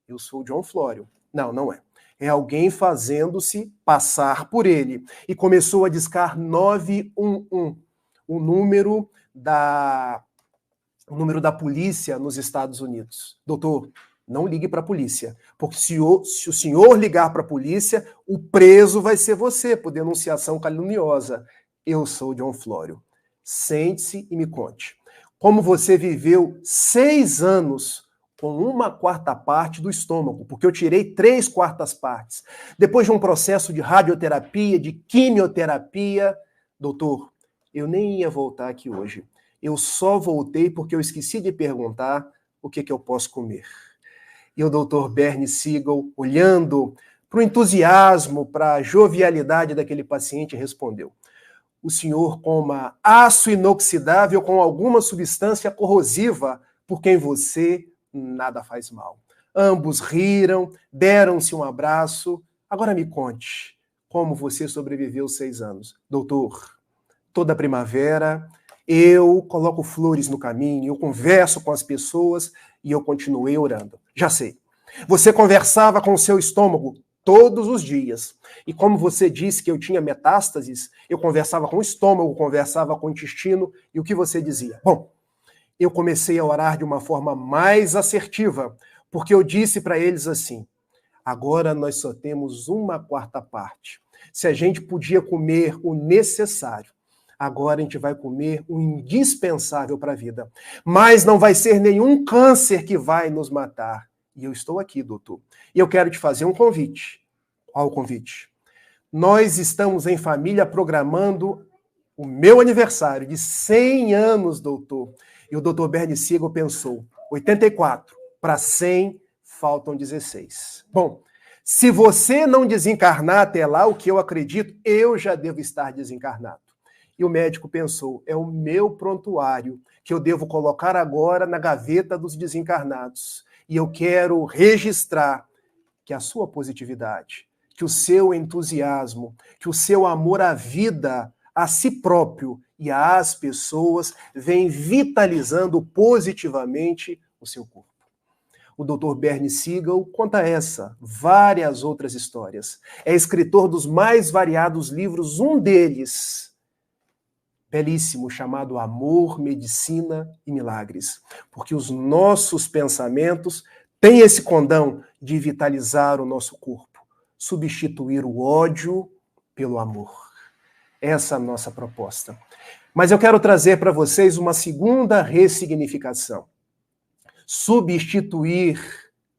Eu sou John Florio. Não, não é. É alguém fazendo-se passar por ele. E começou a discar 911, o número da polícia nos Estados Unidos. Doutor, não ligue para a polícia, porque se o senhor ligar para a polícia, o preso vai ser você por denunciação caluniosa. Eu sou John Florio. Sente-se e me conte. Como você viveu 6 anos com 1/4 parte do estômago, porque eu tirei 3/4 partes. Depois de um processo de radioterapia, de quimioterapia, doutor, eu nem ia voltar aqui hoje. Eu só voltei porque eu esqueci de perguntar o que eu posso comer. E o doutor Bernie Siegel, olhando para o entusiasmo, para a jovialidade daquele paciente, respondeu: o senhor coma aço inoxidável com alguma substância corrosiva por quem você nada faz mal. Ambos riram, deram-se um abraço. Agora me conte, como você sobreviveu 6 anos? Doutor, toda primavera eu coloco flores no caminho, eu converso com as pessoas e eu continuei orando. Já sei. Você conversava com o seu estômago todos os dias. E como você disse que eu tinha metástases, eu conversava com o estômago, conversava com o intestino, e o que você dizia? Bom, eu comecei a orar de uma forma mais assertiva, porque eu disse para eles assim: agora nós só temos 1/4 parte. Se a gente podia comer o necessário, agora a gente vai comer o indispensável para a vida. Mas não vai ser nenhum câncer que vai nos matar. E eu estou aqui, doutor. E eu quero te fazer um convite. Qual o convite? Nós estamos em família programando o meu aniversário de 100 anos, doutor. E o doutor Bernie Siegel pensou, 84 para 100, faltam 16. Bom, se você não desencarnar até lá, o que eu acredito, eu já devo estar desencarnado. E o médico pensou, é o meu prontuário que eu devo colocar agora na gaveta dos desencarnados. E eu quero registrar que a sua positividade, que o seu entusiasmo, que o seu amor à vida, a si próprio e às pessoas vem vitalizando positivamente o seu corpo. O Dr. Bernie Siegel conta várias outras histórias. É escritor dos mais variados livros, um deles, belíssimo, chamado Amor, Medicina e Milagres. Porque os nossos pensamentos têm esse condão de vitalizar o nosso corpo, substituir o ódio pelo amor. Essa é a nossa proposta. Mas eu quero trazer para vocês uma segunda ressignificação. Substituir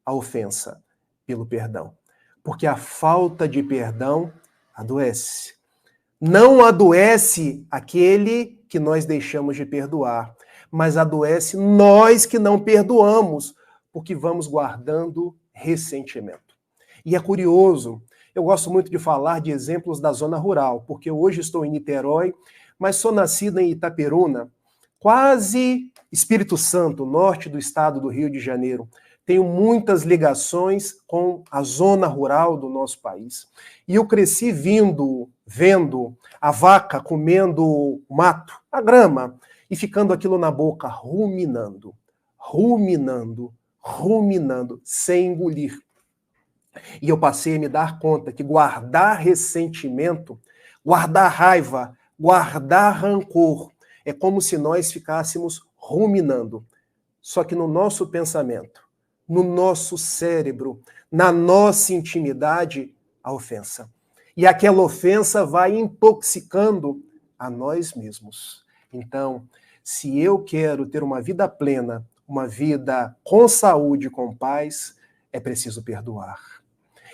a ofensa pelo perdão. Porque a falta de perdão adoece. Não adoece aquele que nós deixamos de perdoar, mas adoece nós que não perdoamos, porque vamos guardando ressentimento. E é curioso, eu gosto muito de falar de exemplos da zona rural, porque hoje estou em Niterói, mas sou nascida em Itaperuna, quase Espírito Santo, norte do estado do Rio de Janeiro. Tenho muitas ligações com a zona rural do nosso país. E eu cresci vendo a vaca comendo o mato, a grama, e ficando aquilo na boca, ruminando, sem engolir. E eu passei a me dar conta que guardar ressentimento, guardar raiva, guardar rancor, é como se nós ficássemos ruminando. Só que no nosso pensamento, no nosso cérebro, na nossa intimidade, a ofensa. E aquela ofensa vai intoxicando a nós mesmos. Então, se eu quero ter uma vida plena, uma vida com saúde, com paz, é preciso perdoar.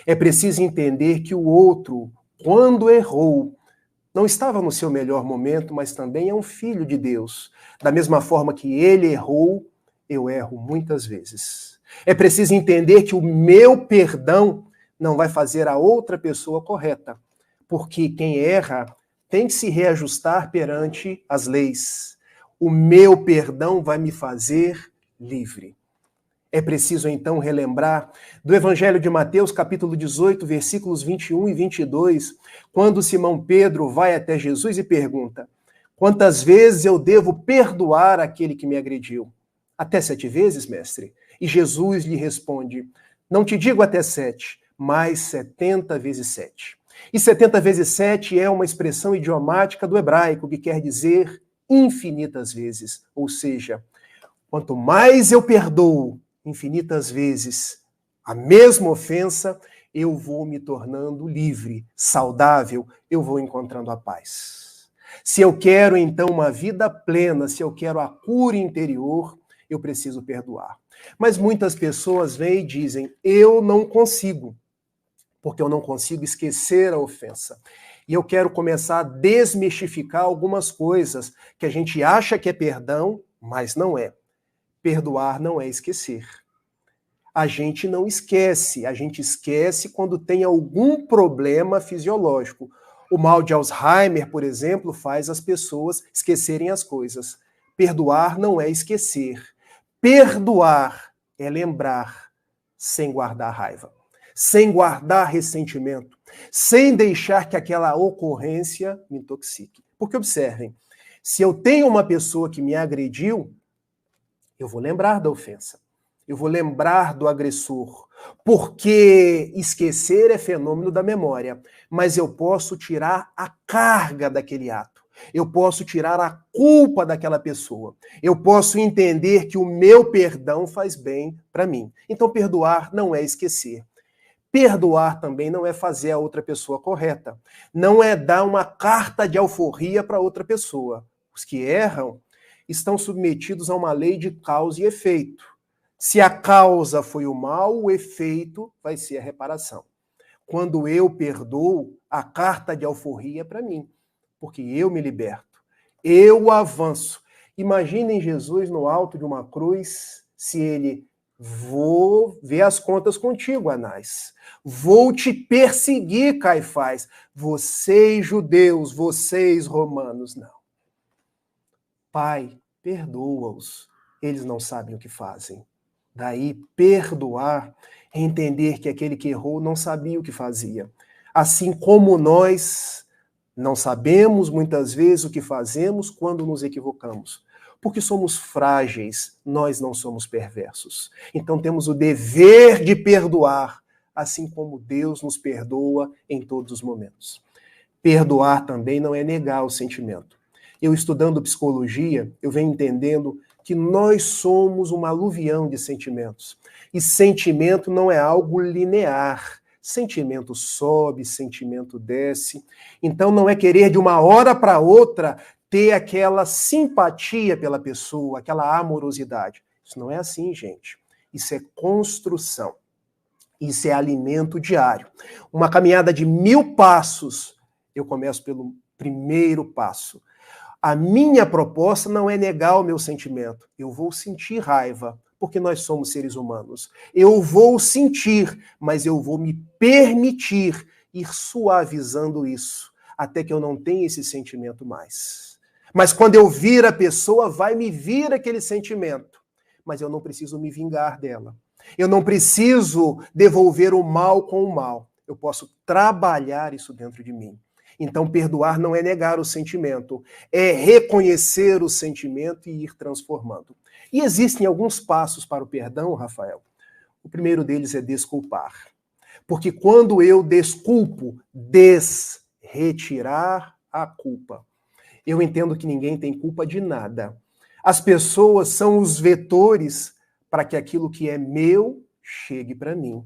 É preciso entender que o outro, quando errou, não estava no seu melhor momento, mas também é um filho de Deus. Da mesma forma que ele errou, eu erro muitas vezes. É preciso entender que o meu perdão não vai fazer a outra pessoa correta, porque quem erra tem que se reajustar perante as leis. O meu perdão vai me fazer livre. É preciso, então, relembrar do Evangelho de Mateus, capítulo 18, versículos 21 e 22, quando Simão Pedro vai até Jesus e pergunta: quantas vezes eu devo perdoar aquele que me agrediu? Até 7 vezes, mestre? E Jesus lhe responde: não te digo até 7, mas 70 vezes 7. E 70 vezes 7 é uma expressão idiomática do hebraico, que quer dizer infinitas vezes. Ou seja, quanto mais eu perdoo, infinitas vezes a mesma ofensa, eu vou me tornando livre, saudável, eu vou encontrando a paz. Se eu quero, então, uma vida plena, se eu quero a cura interior, eu preciso perdoar. Mas muitas pessoas vêm e dizem, eu não consigo, porque eu não consigo esquecer a ofensa. E eu quero começar a desmistificar algumas coisas que a gente acha que é perdão, mas não é. Perdoar não é esquecer. A gente não esquece, a gente esquece quando tem algum problema fisiológico. O mal de Alzheimer, por exemplo, faz as pessoas esquecerem as coisas. Perdoar não é esquecer. Perdoar é lembrar sem guardar raiva, sem guardar ressentimento, sem deixar que aquela ocorrência me intoxique. Porque observem, se eu tenho uma pessoa que me agrediu, eu vou lembrar da ofensa, eu vou lembrar do agressor, porque esquecer é fenômeno da memória, mas eu posso tirar a carga daquele ato. Eu posso tirar a culpa daquela pessoa. Eu posso entender que o meu perdão faz bem para mim. Então, perdoar não é esquecer. Perdoar também não é fazer a outra pessoa correta. Não é dar uma carta de alforria para outra pessoa. Os que erram estão submetidos a uma lei de causa e efeito. Se a causa foi o mal, o efeito vai ser a reparação. Quando eu perdoo, a carta de alforria é para mim. Porque eu me liberto, eu avanço. Imaginem Jesus no alto de uma cruz, se ele, vou ver as contas contigo, Anás. Vou te perseguir, Caifás. Vocês judeus, vocês romanos, não. Pai, perdoa-os. Eles não sabem o que fazem. Daí, perdoar é entender que aquele que errou não sabia o que fazia. Assim como nós não sabemos, muitas vezes, o que fazemos quando nos equivocamos. Porque somos frágeis, nós não somos perversos. Então temos o dever de perdoar, assim como Deus nos perdoa em todos os momentos. Perdoar também não é negar o sentimento. Eu, estudando psicologia, eu venho entendendo que nós somos uma aluvião de sentimentos. E sentimento não é algo linear. Sentimento sobe, sentimento desce. Então não é querer de uma hora para outra ter aquela simpatia pela pessoa, aquela amorosidade. Isso não é assim, gente. Isso é construção. Isso é alimento diário. Uma caminhada de 1000 passos, eu começo pelo primeiro passo. A minha proposta não é negar o meu sentimento. Eu vou sentir raiva, porque nós somos seres humanos. Eu vou sentir, mas eu vou me permitir ir suavizando isso, até que eu não tenha esse sentimento mais. Mas quando eu vir a pessoa, vai me vir aquele sentimento. Mas eu não preciso me vingar dela. Eu não preciso devolver o mal com o mal. Eu posso trabalhar isso dentro de mim. Então, perdoar não é negar o sentimento, é reconhecer o sentimento e ir transformando. E existem alguns passos para o perdão, Rafael. O primeiro deles é desculpar. Porque quando eu desculpo, retirar a culpa. Eu entendo que ninguém tem culpa de nada. As pessoas são os vetores para que aquilo que é meu chegue para mim.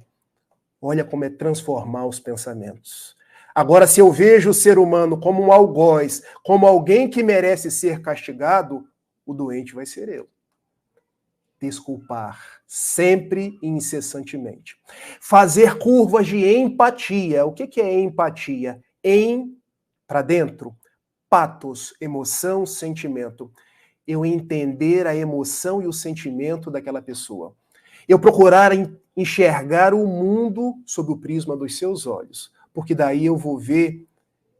Olha como é transformar os pensamentos. Agora, se eu vejo o ser humano como um algoz, como alguém que merece ser castigado, o doente vai ser eu. Desculpar, sempre e incessantemente. Fazer curvas de empatia. O que é empatia? Para dentro, patos, emoção, sentimento. Eu entender a emoção e o sentimento daquela pessoa. Eu procurar enxergar o mundo sob o prisma dos seus olhos. Porque daí eu vou ver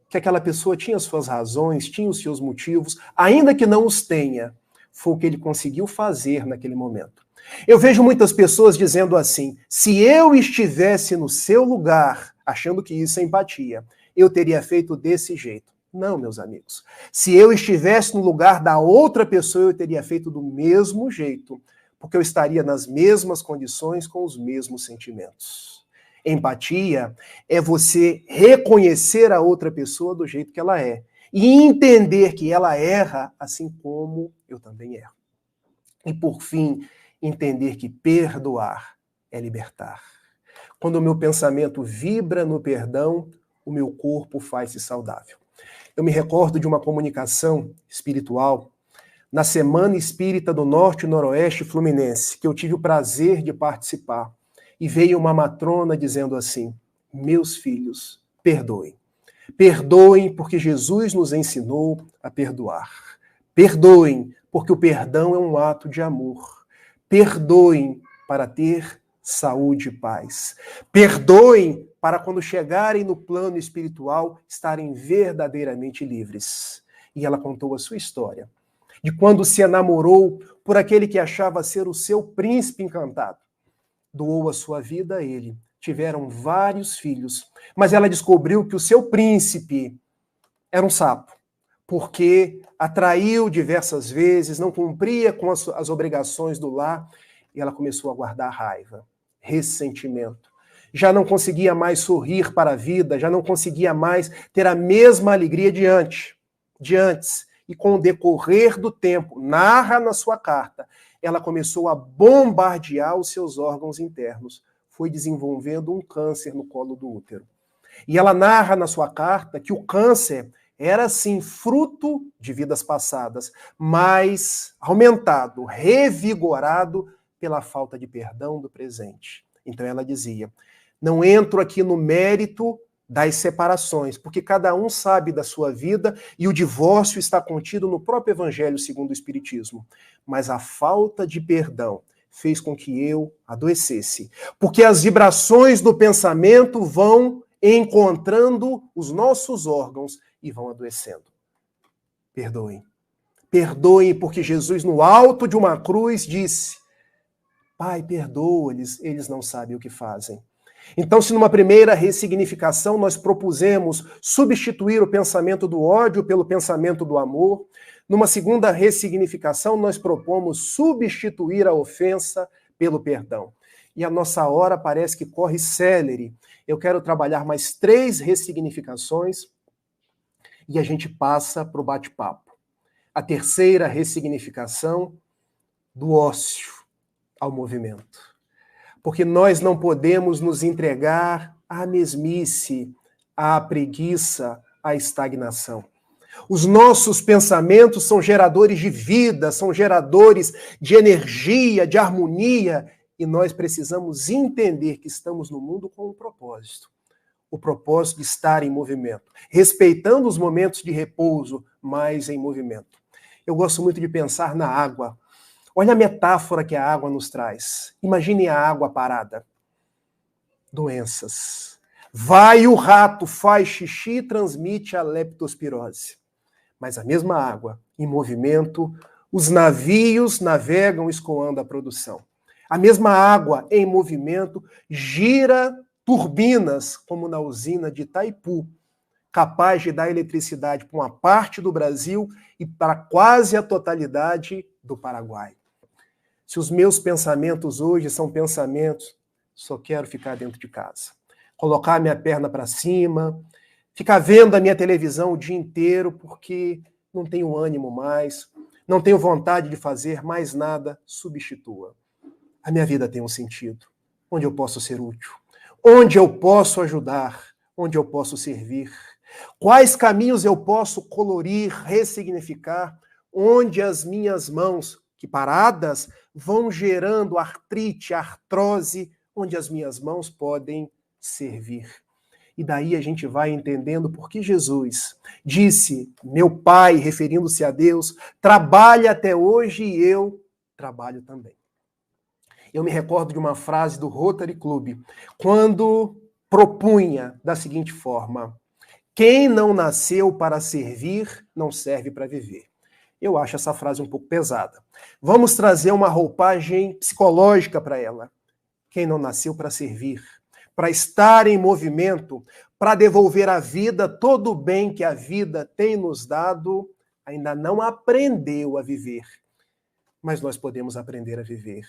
que aquela pessoa tinha suas razões, tinha os seus motivos, ainda que não os tenha, foi o que ele conseguiu fazer naquele momento. Eu vejo muitas pessoas dizendo assim, se eu estivesse no seu lugar, achando que isso é empatia, eu teria feito desse jeito. Não, meus amigos. Se eu estivesse no lugar da outra pessoa, eu teria feito do mesmo jeito, porque eu estaria nas mesmas condições, com os mesmos sentimentos. Empatia é você reconhecer a outra pessoa do jeito que ela é e entender que ela erra assim como eu também erro. E por fim, entender que perdoar é libertar. Quando o meu pensamento vibra no perdão, o meu corpo faz-se saudável. Eu me recordo de uma comunicação espiritual na Semana Espírita do Norte e Noroeste Fluminense, que eu tive o prazer de participar. E veio uma matrona dizendo assim, meus filhos, perdoem. Perdoem porque Jesus nos ensinou a perdoar. Perdoem porque o perdão é um ato de amor. Perdoem para ter saúde e paz. Perdoem para quando chegarem no plano espiritual estarem verdadeiramente livres. E ela contou a sua história. de quando se enamorou por aquele que achava ser o seu príncipe encantado. Doou a sua vida a ele. Tiveram vários filhos, mas ela descobriu que o seu príncipe era um sapo, porque atraiu diversas vezes, não cumpria com as obrigações do lar, e ela começou a guardar raiva, ressentimento. Já não conseguia mais sorrir para a vida, já não conseguia mais ter a mesma alegria de antes. E com o decorrer do tempo, narra na sua carta, ela começou a bombardear os seus órgãos internos. Foi desenvolvendo um câncer no colo do útero. E ela narra na sua carta que o câncer era, sim, fruto de vidas passadas, mas aumentado, revigorado pela falta de perdão do presente. Então ela dizia, não entro aqui no mérito das separações, porque cada um sabe da sua vida e o divórcio está contido no próprio Evangelho segundo o Espiritismo. Mas a falta de perdão fez com que eu adoecesse. Porque as vibrações do pensamento vão encontrando os nossos órgãos e vão adoecendo. Perdoem. Perdoem, porque Jesus, no alto de uma cruz, disse, Pai, perdoa-lhes, eles não sabem o que fazem. Então, se numa primeira ressignificação nós propusemos substituir o pensamento do ódio pelo pensamento do amor, numa segunda ressignificação nós propomos substituir a ofensa pelo perdão. E a nossa hora parece que corre célere. Eu quero trabalhar mais 3 ressignificações e a gente passa para o bate-papo. A terceira ressignificação, do ócio ao movimento. Porque nós não podemos nos entregar à mesmice, à preguiça, à estagnação. Os nossos pensamentos são geradores de vida, são geradores de energia, de harmonia, e nós precisamos entender que estamos no mundo com um propósito. O propósito de estar em movimento, respeitando os momentos de repouso, mas em movimento. Eu gosto muito de pensar na água. Olha a metáfora que a água nos traz. Imagine a água parada. Doenças. Vai o rato, faz xixi e transmite a leptospirose. Mas a mesma água, em movimento, os navios navegam escoando a produção. A mesma água, em movimento, gira turbinas, como na usina de Itaipu, capaz de dar eletricidade para uma parte do Brasil e para quase a totalidade do Paraguai. Se os meus pensamentos hoje são pensamentos, só quero ficar dentro de casa. Colocar a minha perna para cima, ficar vendo a minha televisão o dia inteiro, porque não tenho ânimo mais, não tenho vontade de fazer mais nada, substitua. A minha vida tem um sentido, onde eu posso ser útil, onde eu posso ajudar, onde eu posso servir. Quais caminhos eu posso colorir, ressignificar, onde as minhas mãos, que paradas, vão gerando artrite, artrose, onde as minhas mãos podem servir. E daí a gente vai entendendo por que Jesus disse, meu Pai, referindo-se a Deus, trabalha até hoje e eu trabalho também. Eu me recordo de uma frase do Rotary Club, quando propunha da seguinte forma, quem não nasceu para servir, não serve para viver. Eu acho essa frase um pouco pesada. Vamos trazer uma roupagem psicológica para ela. Quem não nasceu para servir, para estar em movimento, para devolver à vida todo o bem que a vida tem nos dado, ainda não aprendeu a viver. Mas nós podemos aprender a viver.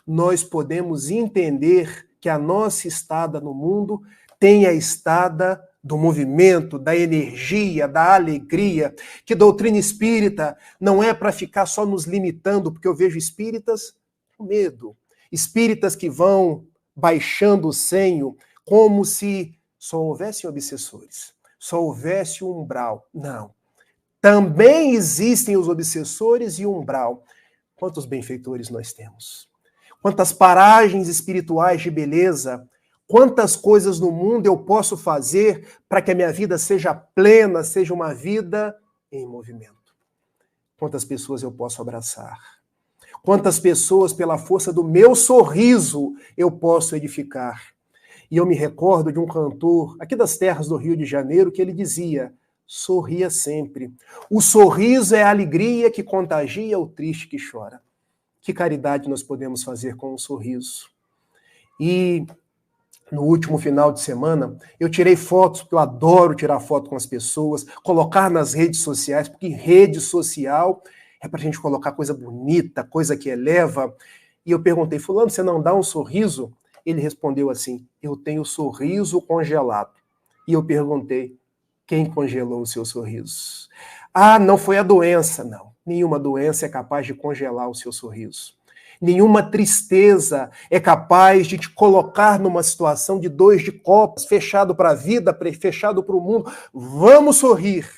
Nós podemos entender que a nossa estada no mundo tem a estada do movimento, da energia, da alegria, que doutrina espírita não é para ficar só nos limitando, porque eu vejo espíritas com medo, espíritas que vão baixando o senho como se só houvessem obsessores, só houvesse o umbral. Não. Também existem os obsessores e o umbral. Quantos benfeitores nós temos? Quantas paragens espirituais de beleza, quantas coisas no mundo eu posso fazer para que a minha vida seja plena, seja uma vida em movimento. Quantas pessoas eu posso abraçar. Quantas pessoas, pela força do meu sorriso, eu posso edificar. E eu me recordo de um cantor aqui das terras do Rio de Janeiro que ele dizia, sorria sempre. O sorriso é a alegria que contagia o triste que chora. Que caridade nós podemos fazer com um sorriso? E no último final de semana, eu tirei fotos, porque eu adoro tirar foto com as pessoas, colocar nas redes sociais, porque rede social é para a gente colocar coisa bonita, coisa que eleva. E eu perguntei, fulano, você não dá um sorriso? Ele respondeu assim, eu tenho sorriso congelado. E eu perguntei, quem congelou o seu sorriso? Ah, não foi a doença. Não, nenhuma doença é capaz de congelar o seu sorriso. Nenhuma tristeza é capaz de te colocar numa situação de 2 de copas, fechado para a vida, fechado para o mundo. Vamos sorrir.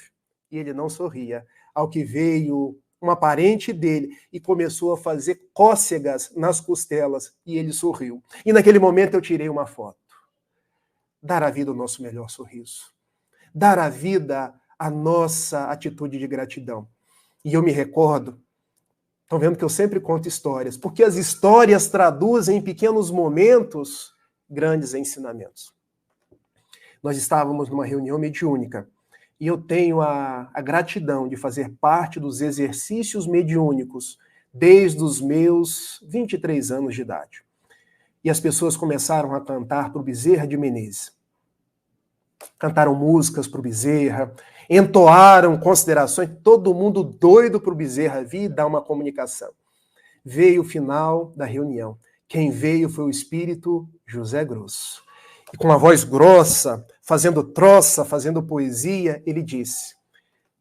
E ele não sorria. Ao que veio uma parente dele e começou a fazer cócegas nas costelas e ele sorriu. E naquele momento eu tirei uma foto. Dar à vida o nosso melhor sorriso. Dar à vida a nossa atitude de gratidão. E eu me recordo, estão vendo que eu sempre conto histórias, porque as histórias traduzem em pequenos momentos grandes ensinamentos. Nós estávamos numa reunião mediúnica e eu tenho a gratidão de fazer parte dos exercícios mediúnicos desde os meus 23 anos de idade. E as pessoas começaram a cantar para o Bezerra de Menezes. Cantaram músicas para o Bezerra, entoaram considerações, todo mundo doido para o Bezerra vir e dar uma comunicação. Veio o final da reunião. Quem veio foi o espírito José Grosso. E com uma voz grossa, fazendo troça, fazendo poesia, ele disse,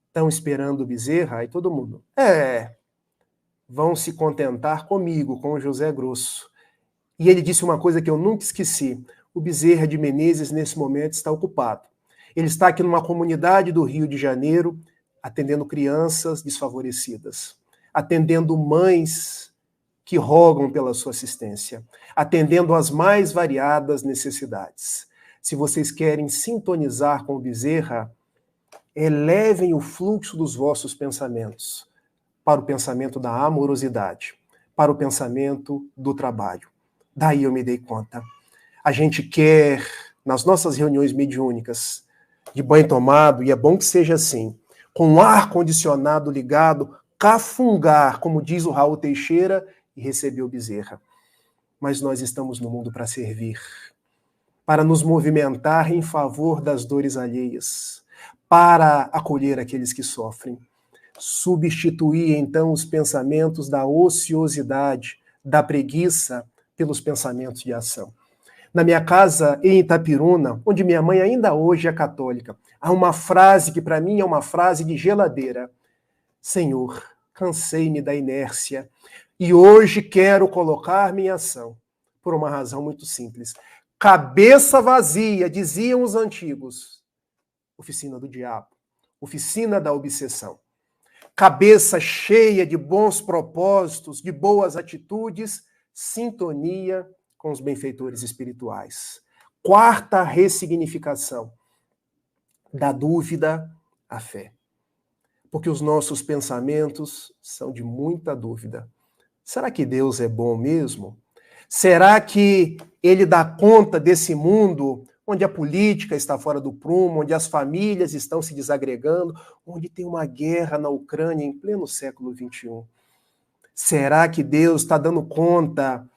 estão esperando o Bezerra? Aí todo mundo, vão se contentar comigo, com o José Grosso. E ele disse uma coisa que eu nunca esqueci, o Bezerra de Menezes, nesse momento, está ocupado. Ele está aqui numa comunidade do Rio de Janeiro, atendendo crianças desfavorecidas, atendendo mães que rogam pela sua assistência, atendendo as mais variadas necessidades. Se vocês querem sintonizar com o Bezerra, elevem o fluxo dos vossos pensamentos para o pensamento da amorosidade, para o pensamento do trabalho. Daí eu me dei conta. A gente quer, nas nossas reuniões mediúnicas, de banho tomado, e é bom que seja assim, com o ar-condicionado ligado, cafungar, como diz o Raul Teixeira, e receber o Bezerra. Mas nós estamos no mundo para servir, para nos movimentar em favor das dores alheias, para acolher aqueles que sofrem. Substituir, então, os pensamentos da ociosidade, da preguiça, pelos pensamentos de ação. Na minha casa, em Itapiruna, onde minha mãe ainda hoje é católica, há uma frase que para mim é uma frase de geladeira. Senhor, cansei-me da inércia e hoje quero colocar-me em ação. Por uma razão muito simples. Cabeça vazia, diziam os antigos. Oficina do diabo. Oficina da obsessão. Cabeça cheia de bons propósitos, de boas atitudes, sintonia com os benfeitores espirituais. Quarta ressignificação, da dúvida à fé. Porque os nossos pensamentos são de muita dúvida. Será que Deus é bom mesmo? Será que ele dá conta desse mundo onde a política está fora do prumo, onde as famílias estão se desagregando, onde tem uma guerra na Ucrânia em pleno século XXI? Será que Deus está dando conta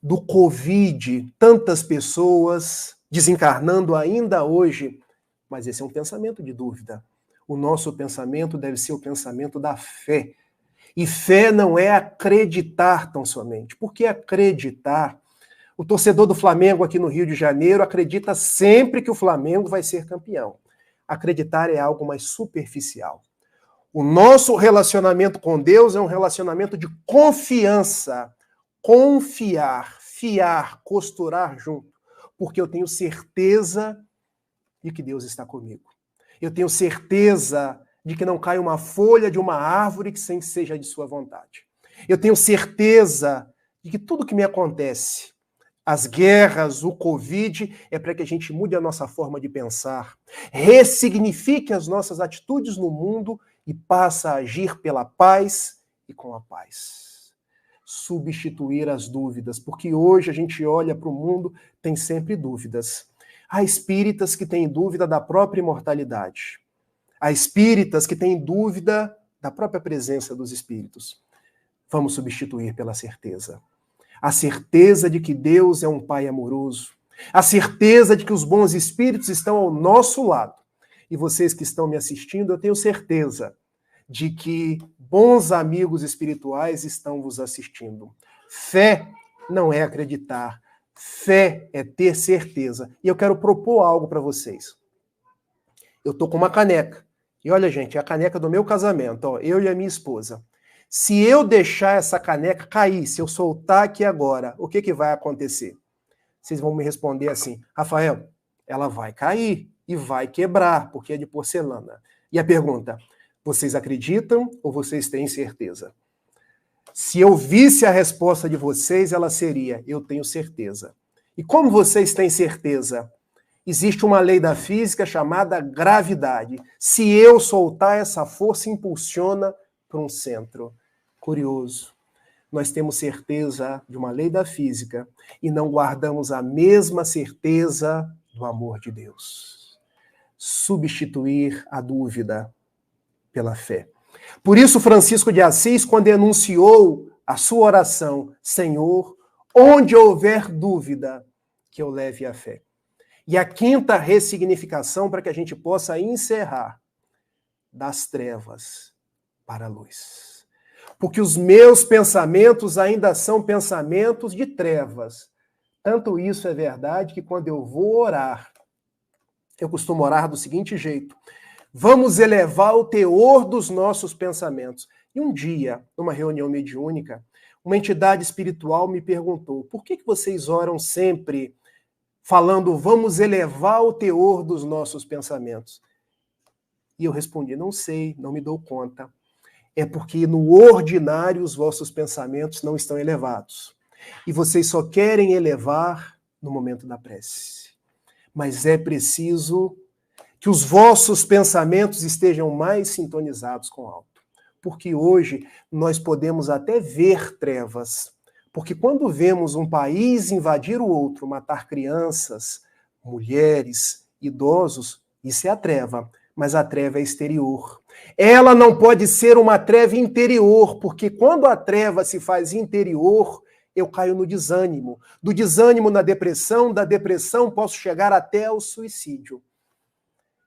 do Covid, tantas pessoas desencarnando ainda hoje? Mas esse é um pensamento de dúvida. O nosso pensamento deve ser o pensamento da fé. E fé não é acreditar tão somente. Porque acreditar, o torcedor do Flamengo aqui no Rio de Janeiro acredita sempre que o Flamengo vai ser campeão. Acreditar é algo mais superficial. O nosso relacionamento com Deus é um relacionamento de confiança. Confiar, fiar, costurar junto. Porque eu tenho certeza de que Deus está comigo. Eu tenho certeza de que não cai uma folha de uma árvore que sem que seja de sua vontade. Eu tenho certeza de que tudo que me acontece, as guerras, o Covid, é para que a gente mude a nossa forma de pensar, ressignifique as nossas atitudes no mundo e passe a agir pela paz e com a paz. Substituir as dúvidas, porque hoje a gente olha para o mundo, tem sempre dúvidas. Há espíritas que têm dúvida da própria imortalidade. Há espíritas que têm dúvida da própria presença dos espíritos. Vamos substituir pela certeza. A certeza de que Deus é um Pai amoroso. A certeza de que os bons espíritos estão ao nosso lado. E vocês que estão me assistindo, eu tenho certeza de que bons amigos espirituais estão vos assistindo. Fé não é acreditar. Fé é ter certeza. E eu quero propor algo para vocês. Eu estou com uma caneca. E olha, gente, é a caneca do meu casamento. Ó, eu e a minha esposa. Se eu deixar essa caneca cair, se eu soltar aqui agora, o que vai acontecer? Vocês vão me responder assim, Rafael, ela vai cair e vai quebrar, porque é de porcelana. E a pergunta, vocês acreditam ou vocês têm certeza? Se eu visse a resposta de vocês, ela seria, eu tenho certeza. E como vocês têm certeza? Existe uma lei da física chamada gravidade. Se eu soltar, essa força impulsiona para um centro. Curioso. Nós temos certeza de uma lei da física e não guardamos a mesma certeza do amor de Deus. Substituir a dúvida pela fé. Por isso, Francisco de Assis, quando enunciou a sua oração, Senhor, onde houver dúvida, que eu leve a fé. E a quinta ressignificação, para que a gente possa encerrar, das trevas para a luz. Porque os meus pensamentos ainda são pensamentos de trevas. Tanto isso é verdade que quando eu vou orar, eu costumo orar do seguinte jeito. Vamos elevar o teor dos nossos pensamentos. E um dia, numa reunião mediúnica, uma entidade espiritual me perguntou, por que vocês oram sempre falando, vamos elevar o teor dos nossos pensamentos? E eu respondi, não sei, não me dou conta. É porque no ordinário os vossos pensamentos não estão elevados. E vocês só querem elevar no momento da prece. Mas é preciso que os vossos pensamentos estejam mais sintonizados com o alto. Porque hoje nós podemos até ver trevas. Porque quando vemos um país invadir o outro, matar crianças, mulheres, idosos, isso é a treva. Mas a treva é exterior. Ela não pode ser uma treva interior, porque quando a treva se faz interior, eu caio no desânimo. Do desânimo na depressão, da depressão posso chegar até ao suicídio.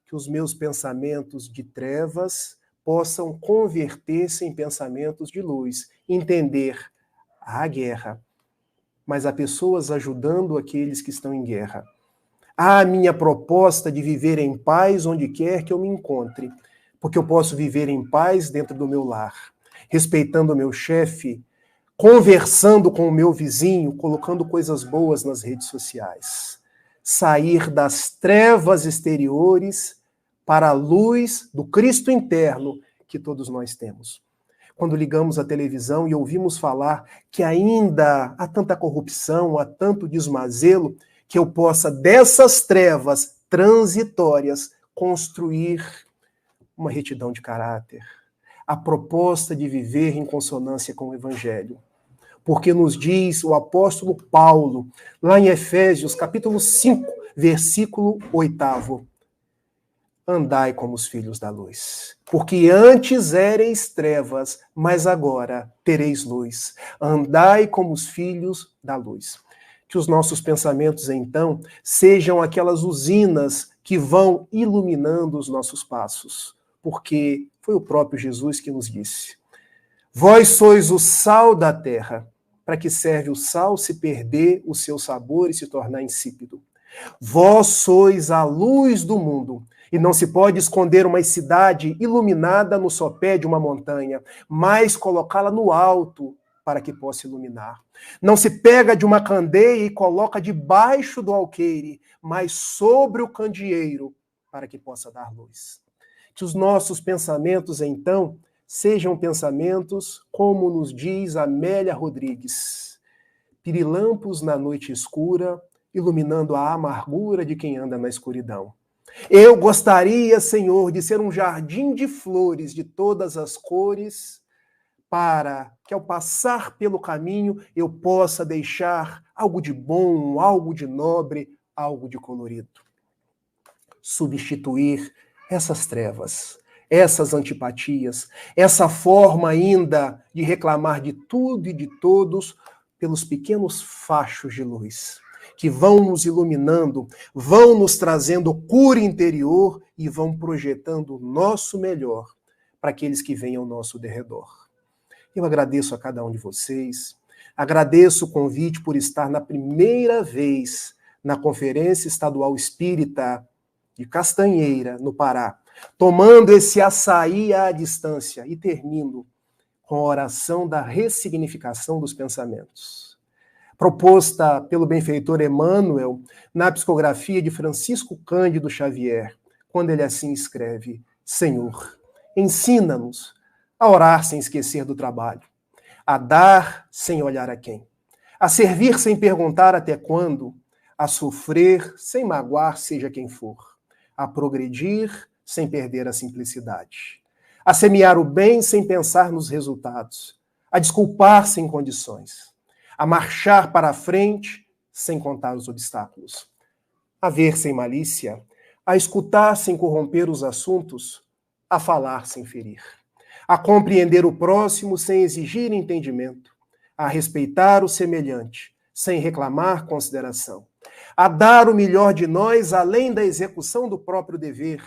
Que os meus pensamentos de trevas possam converter-se em pensamentos de luz. Entender, há guerra, mas há pessoas ajudando aqueles que estão em guerra. Há a minha proposta de viver em paz onde quer que eu me encontre, porque eu posso viver em paz dentro do meu lar, respeitando o meu chefe, conversando com o meu vizinho, colocando coisas boas nas redes sociais. Sair das trevas exteriores para a luz do Cristo interno que todos nós temos. Quando ligamos a televisão e ouvimos falar que ainda há tanta corrupção, há tanto desmazelo, que eu possa, dessas trevas transitórias, construir uma retidão de caráter, a proposta de viver em consonância com o Evangelho. Porque nos diz o apóstolo Paulo, lá em Efésios, capítulo 5, versículo 8, andai como os filhos da luz. Porque antes éreis trevas, mas agora tereis luz. Andai como os filhos da luz. Que os nossos pensamentos, então, sejam aquelas usinas que vão iluminando os nossos passos. Porque foi o próprio Jesus que nos disse. Vós sois o sal da terra. Para que serve o sal se perder o seu sabor e se tornar insípido? Vós sois a luz do mundo. E não se pode esconder uma cidade iluminada no sopé de uma montanha, mas colocá-la no alto para que possa iluminar. Não se pega de uma candeia e coloca debaixo do alqueire, mas sobre o candeeiro para que possa dar luz. Que os nossos pensamentos, então, sejam pensamentos, como nos diz Amélia Rodrigues, pirilampos na noite escura, iluminando a amargura de quem anda na escuridão. Eu gostaria, Senhor, de ser um jardim de flores de todas as cores, para que ao passar pelo caminho eu possa deixar algo de bom, algo de nobre, algo de colorido. Substituir essas trevas essas antipatias, essa forma ainda de reclamar de tudo e de todos pelos pequenos fachos de luz, que vão nos iluminando, vão nos trazendo cura interior e vão projetando o nosso melhor para aqueles que vêm ao nosso derredor. Eu agradeço a cada um de vocês, agradeço o convite por estar na primeira vez na Conferência Estadual Espírita de Castanheira, no Pará, tomando esse açaí à distância e termino com a oração da ressignificação dos pensamentos, proposta pelo benfeitor Emmanuel na psicografia de Francisco Cândido Xavier, quando ele assim escreve: Senhor, ensina-nos a orar sem esquecer do trabalho, a dar sem olhar a quem, a servir sem perguntar até quando, a sofrer sem magoar seja quem for, a progredir sem perder a simplicidade, a semear o bem sem pensar nos resultados, a desculpar sem condições, a marchar para a frente sem contar os obstáculos, a ver sem malícia, a escutar sem corromper os assuntos, a falar sem ferir, a compreender o próximo sem exigir entendimento, a respeitar o semelhante sem reclamar consideração, a dar o melhor de nós além da execução do próprio dever,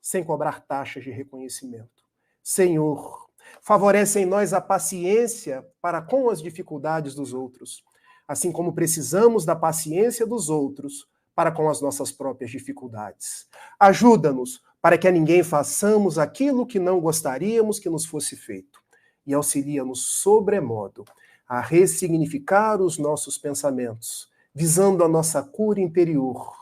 sem cobrar taxas de reconhecimento. Senhor, favorece em nós a paciência para com as dificuldades dos outros, assim como precisamos da paciência dos outros para com as nossas próprias dificuldades. Ajuda-nos para que a ninguém façamos aquilo que não gostaríamos que nos fosse feito, e auxilia-nos sobremodo a ressignificar os nossos pensamentos, visando a nossa cura interior,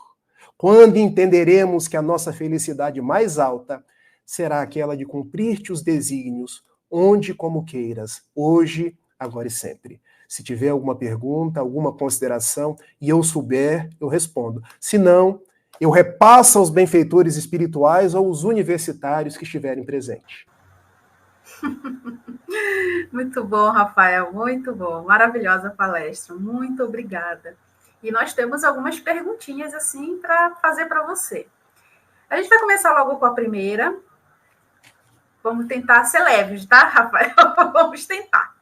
quando entenderemos que a nossa felicidade mais alta será aquela de cumprir-te os desígnios, onde como queiras, hoje, agora e sempre. Se tiver alguma pergunta, alguma consideração, e eu souber, eu respondo. Se não, eu repasso aos benfeitores espirituais ou aos universitários que estiverem presentes. Muito bom, Rafael, muito bom. Maravilhosa palestra, muito obrigada. E nós temos algumas perguntinhas assim para fazer para você. A gente vai começar logo com a primeira. Vamos tentar ser leves, tá, Rafael? Vamos tentar.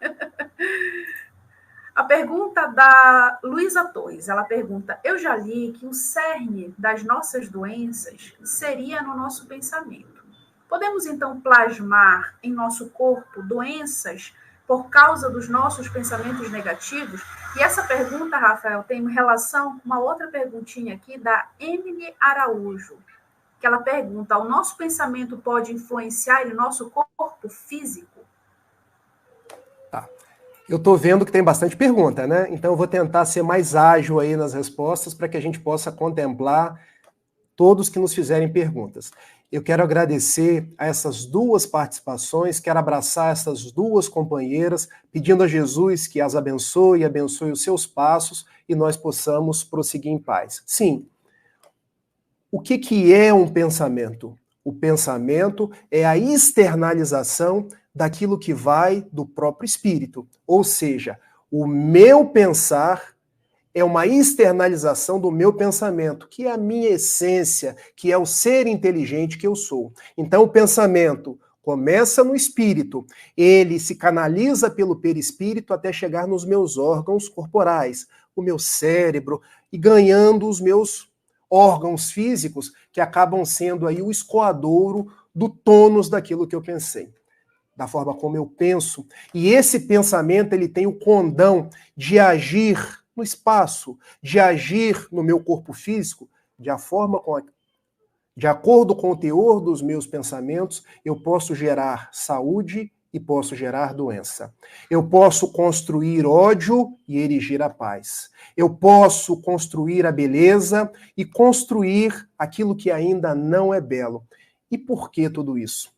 A pergunta da Luísa Torres, ela pergunta: eu já li que o cerne das nossas doenças seria no nosso pensamento. Podemos, então, plasmar em nosso corpo doenças por causa dos nossos pensamentos negativos? E essa pergunta, Rafael, tem relação com uma outra perguntinha aqui da Emily Araújo, que ela pergunta: o nosso pensamento pode influenciar o nosso corpo físico? Tá. Eu estou vendo que tem bastante pergunta, né? Então eu vou tentar ser mais ágil aí nas respostas para que a gente possa contemplar todos que nos fizerem perguntas. Eu quero agradecer a essas duas participações, quero abraçar essas duas companheiras, pedindo a Jesus que as abençoe e abençoe os seus passos e nós possamos prosseguir em paz. Sim, o que é um pensamento? O pensamento é a externalização daquilo que vai do próprio espírito. Ou seja, o meu pensar é uma externalização do meu pensamento, que é a minha essência, que é o ser inteligente que eu sou. Então, o pensamento começa no espírito, ele se canaliza pelo perispírito até chegar nos meus órgãos corporais, o meu cérebro, e ganhando os meus órgãos físicos, que acabam sendo aí o escoadouro do tônus daquilo que eu pensei, da forma como eu penso. E esse pensamento, ele tem o condão de agir no espaço, de agir no meu corpo físico, de acordo com o teor dos meus pensamentos, eu posso gerar saúde e posso gerar doença. Eu posso construir ódio e erigir a paz. Eu posso construir a beleza e construir aquilo que ainda não é belo. E por que tudo isso?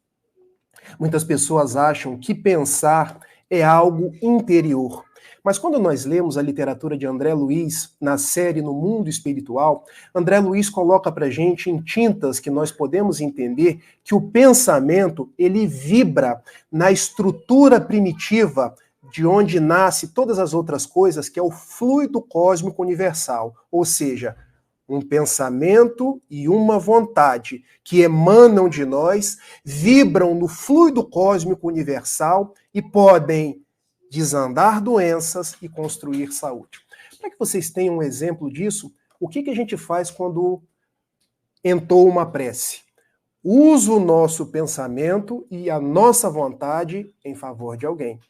Muitas pessoas acham que pensar é algo interior. Mas quando nós lemos a literatura de André Luiz, na série No Mundo Espiritual, André Luiz coloca pra gente em tintas que nós podemos entender que o pensamento, ele vibra na estrutura primitiva de onde nasce todas as outras coisas, que é o fluido cósmico universal. Ou seja, um pensamento e uma vontade que emanam de nós, vibram no fluido cósmico universal e podem desandar doenças e construir saúde. Para que vocês tenham um exemplo disso, o que a gente faz quando entoa uma prece? Usa o nosso pensamento e a nossa vontade em favor de alguém.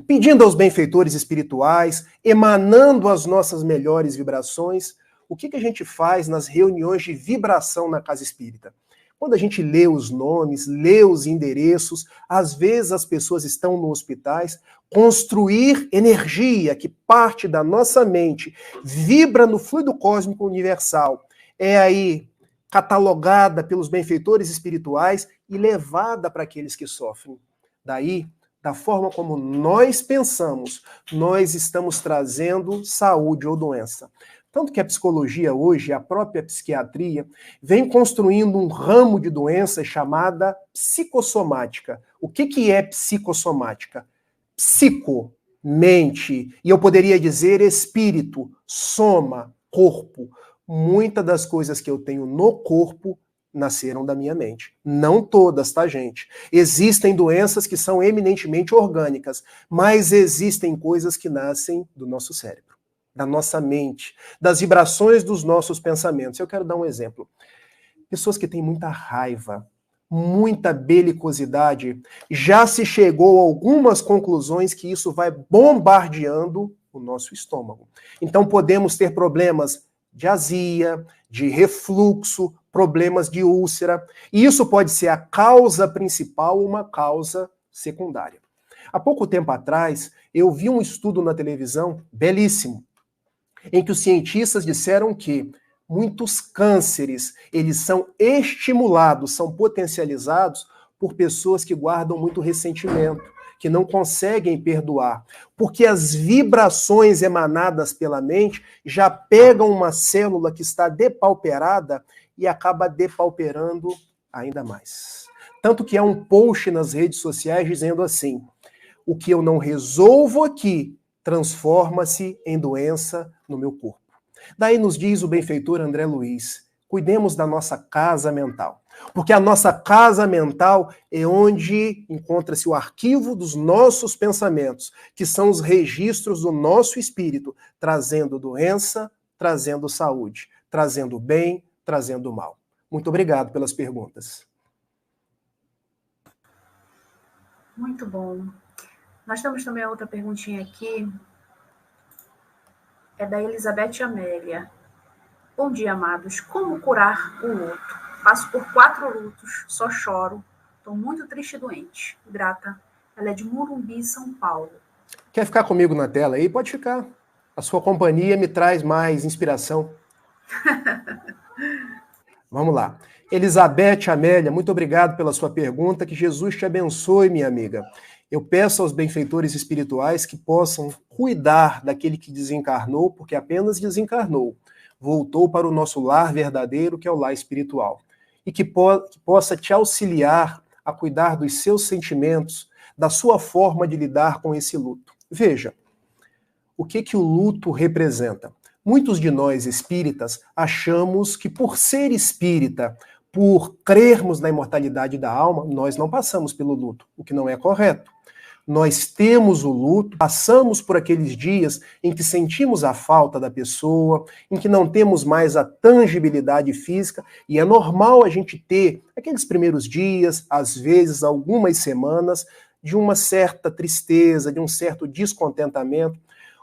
Pedindo aos benfeitores espirituais, emanando as nossas melhores vibrações. O que a gente faz nas reuniões de vibração na casa espírita? Quando a gente lê os nomes, lê os endereços, às vezes as pessoas estão nos hospitais, construir energia que parte da nossa mente, vibra no fluido cósmico universal, é aí catalogada pelos benfeitores espirituais e levada para aqueles que sofrem. Daí, da forma como nós pensamos, nós estamos trazendo saúde ou doença. Tanto que a psicologia hoje, a própria psiquiatria, vem construindo um ramo de doença chamada psicossomática. O que é psicossomática? Psico, mente, e eu poderia dizer espírito, soma, corpo. Muitas das coisas que eu tenho no corpo nasceram da minha mente. Não todas, tá, gente? Existem doenças que são eminentemente orgânicas, mas existem coisas que nascem do nosso cérebro, da nossa mente, das vibrações dos nossos pensamentos. Eu quero dar um exemplo. Pessoas que têm muita raiva, muita belicosidade, já se chegou a algumas conclusões que isso vai bombardeando o nosso estômago. Então podemos ter problemas de azia, de refluxo, problemas de úlcera, e isso pode ser a causa principal ou uma causa secundária. Há pouco tempo atrás, eu vi um estudo na televisão, belíssimo, em que os cientistas disseram que muitos cânceres, eles são estimulados, são potencializados por pessoas que guardam muito ressentimento, que não conseguem perdoar, porque as vibrações emanadas pela mente já pegam uma célula que está depauperada e acaba depauperando ainda mais. Tanto que há um post nas redes sociais dizendo assim: o que eu não resolvo aqui transforma-se em doença no meu corpo. Daí nos diz o benfeitor André Luiz, cuidemos da nossa casa mental. Porque a nossa casa mental é onde encontra-se o arquivo dos nossos pensamentos, que são os registros do nosso espírito, trazendo doença, trazendo saúde, trazendo bem, trazendo mal. Muito obrigado pelas perguntas. Muito bom. Nós temos também outra perguntinha aqui. É da Elizabeth Amélia. Bom dia, amados. Como curar o luto? Passo por 4 lutos, só choro. Estou muito triste e doente. Grata. Ela é de Morumbi, São Paulo. Quer ficar comigo na tela aí? Pode ficar. A sua companhia me traz mais inspiração. Vamos lá. Elizabeth Amélia, muito obrigado pela sua pergunta. Que Jesus te abençoe, minha amiga. Eu peço aos benfeitores espirituais que possam cuidar daquele que desencarnou, porque apenas desencarnou. Voltou para o nosso lar verdadeiro, que é o lar espiritual. E que possa te auxiliar a cuidar dos seus sentimentos, da sua forma de lidar com esse luto. Veja, o que o luto representa? Muitos de nós espíritas achamos que por ser espírita, por crermos na imortalidade da alma, nós não passamos pelo luto, o que não é correto. Nós temos o luto, passamos por aqueles dias em que sentimos a falta da pessoa, em que não temos mais a tangibilidade física, e é normal a gente ter aqueles primeiros dias, às vezes algumas semanas, de uma certa tristeza, de um certo descontentamento.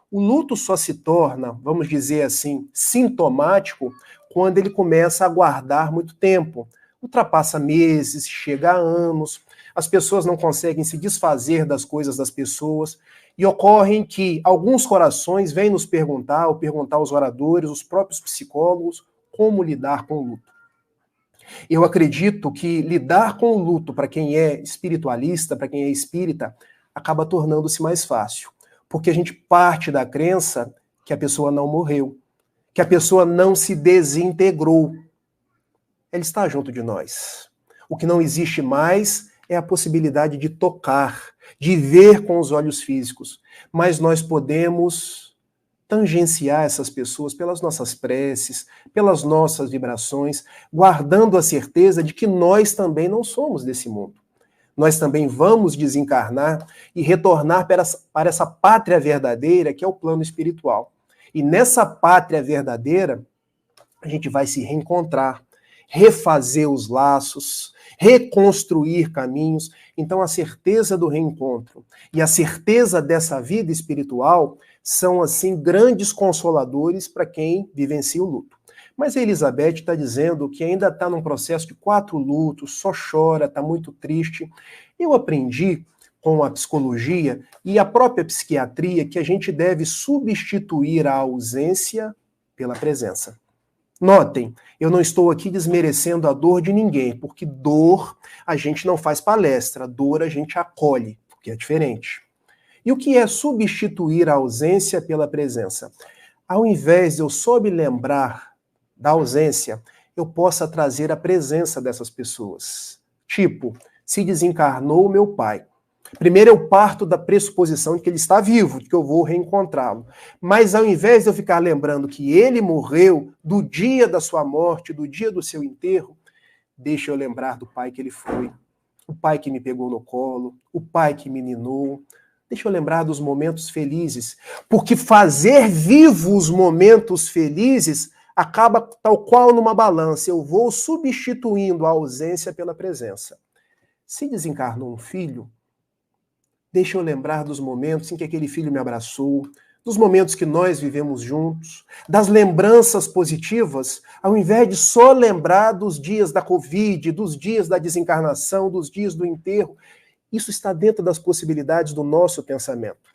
O luto só se torna, vamos dizer assim, sintomático quando ele começa a aguardar muito tempo. Ultrapassa meses, chega a anos. As pessoas não conseguem se desfazer das coisas das pessoas, e ocorre que alguns corações vêm nos perguntar, ou perguntar aos oradores, os próprios psicólogos, como lidar com o luto. Eu acredito que lidar com o luto, para quem é espiritualista, para quem é espírita, acaba tornando-se mais fácil, porque a gente parte da crença que a pessoa não morreu, que a pessoa não se desintegrou. Ela está junto de nós. O que não existe mais é a possibilidade de tocar, de ver com os olhos físicos. Mas nós podemos tangenciar essas pessoas pelas nossas preces, pelas nossas vibrações, guardando a certeza de que nós também não somos desse mundo. Nós também vamos desencarnar e retornar para essa pátria verdadeira que é o plano espiritual. E nessa pátria verdadeira, a gente vai se reencontrar, refazer os laços, reconstruir caminhos. Então, a certeza do reencontro e a certeza dessa vida espiritual são, assim, grandes consoladores para quem vivencia o luto. Mas a Elizabeth está dizendo que ainda está num processo de 4 lutos, só chora, está muito triste. Eu aprendi com a psicologia e a própria psiquiatria que a gente deve substituir a ausência pela presença. Notem, eu não estou aqui desmerecendo a dor de ninguém, porque dor a gente não faz palestra, dor a gente acolhe, porque é diferente. E o que é substituir a ausência pela presença? Ao invés de eu só me lembrar da ausência, eu possa trazer a presença dessas pessoas. Tipo, se desencarnou meu pai. Primeiro eu parto da pressuposição de que ele está vivo, de que eu vou reencontrá-lo. Mas ao invés de eu ficar lembrando que ele morreu do dia da sua morte, do dia do seu enterro, deixa eu lembrar do pai que ele foi, o pai que me pegou no colo, o pai que me ninou. Deixa eu lembrar dos momentos felizes, porque fazer vivo os momentos felizes acaba tal qual numa balança. Eu vou substituindo a ausência pela presença. Se desencarnou um filho, deixa eu lembrar dos momentos em que aquele filho me abraçou, dos momentos que nós vivemos juntos, das lembranças positivas, ao invés de só lembrar dos dias da Covid, dos dias da desencarnação, dos dias do enterro. Isso está dentro das possibilidades do nosso pensamento.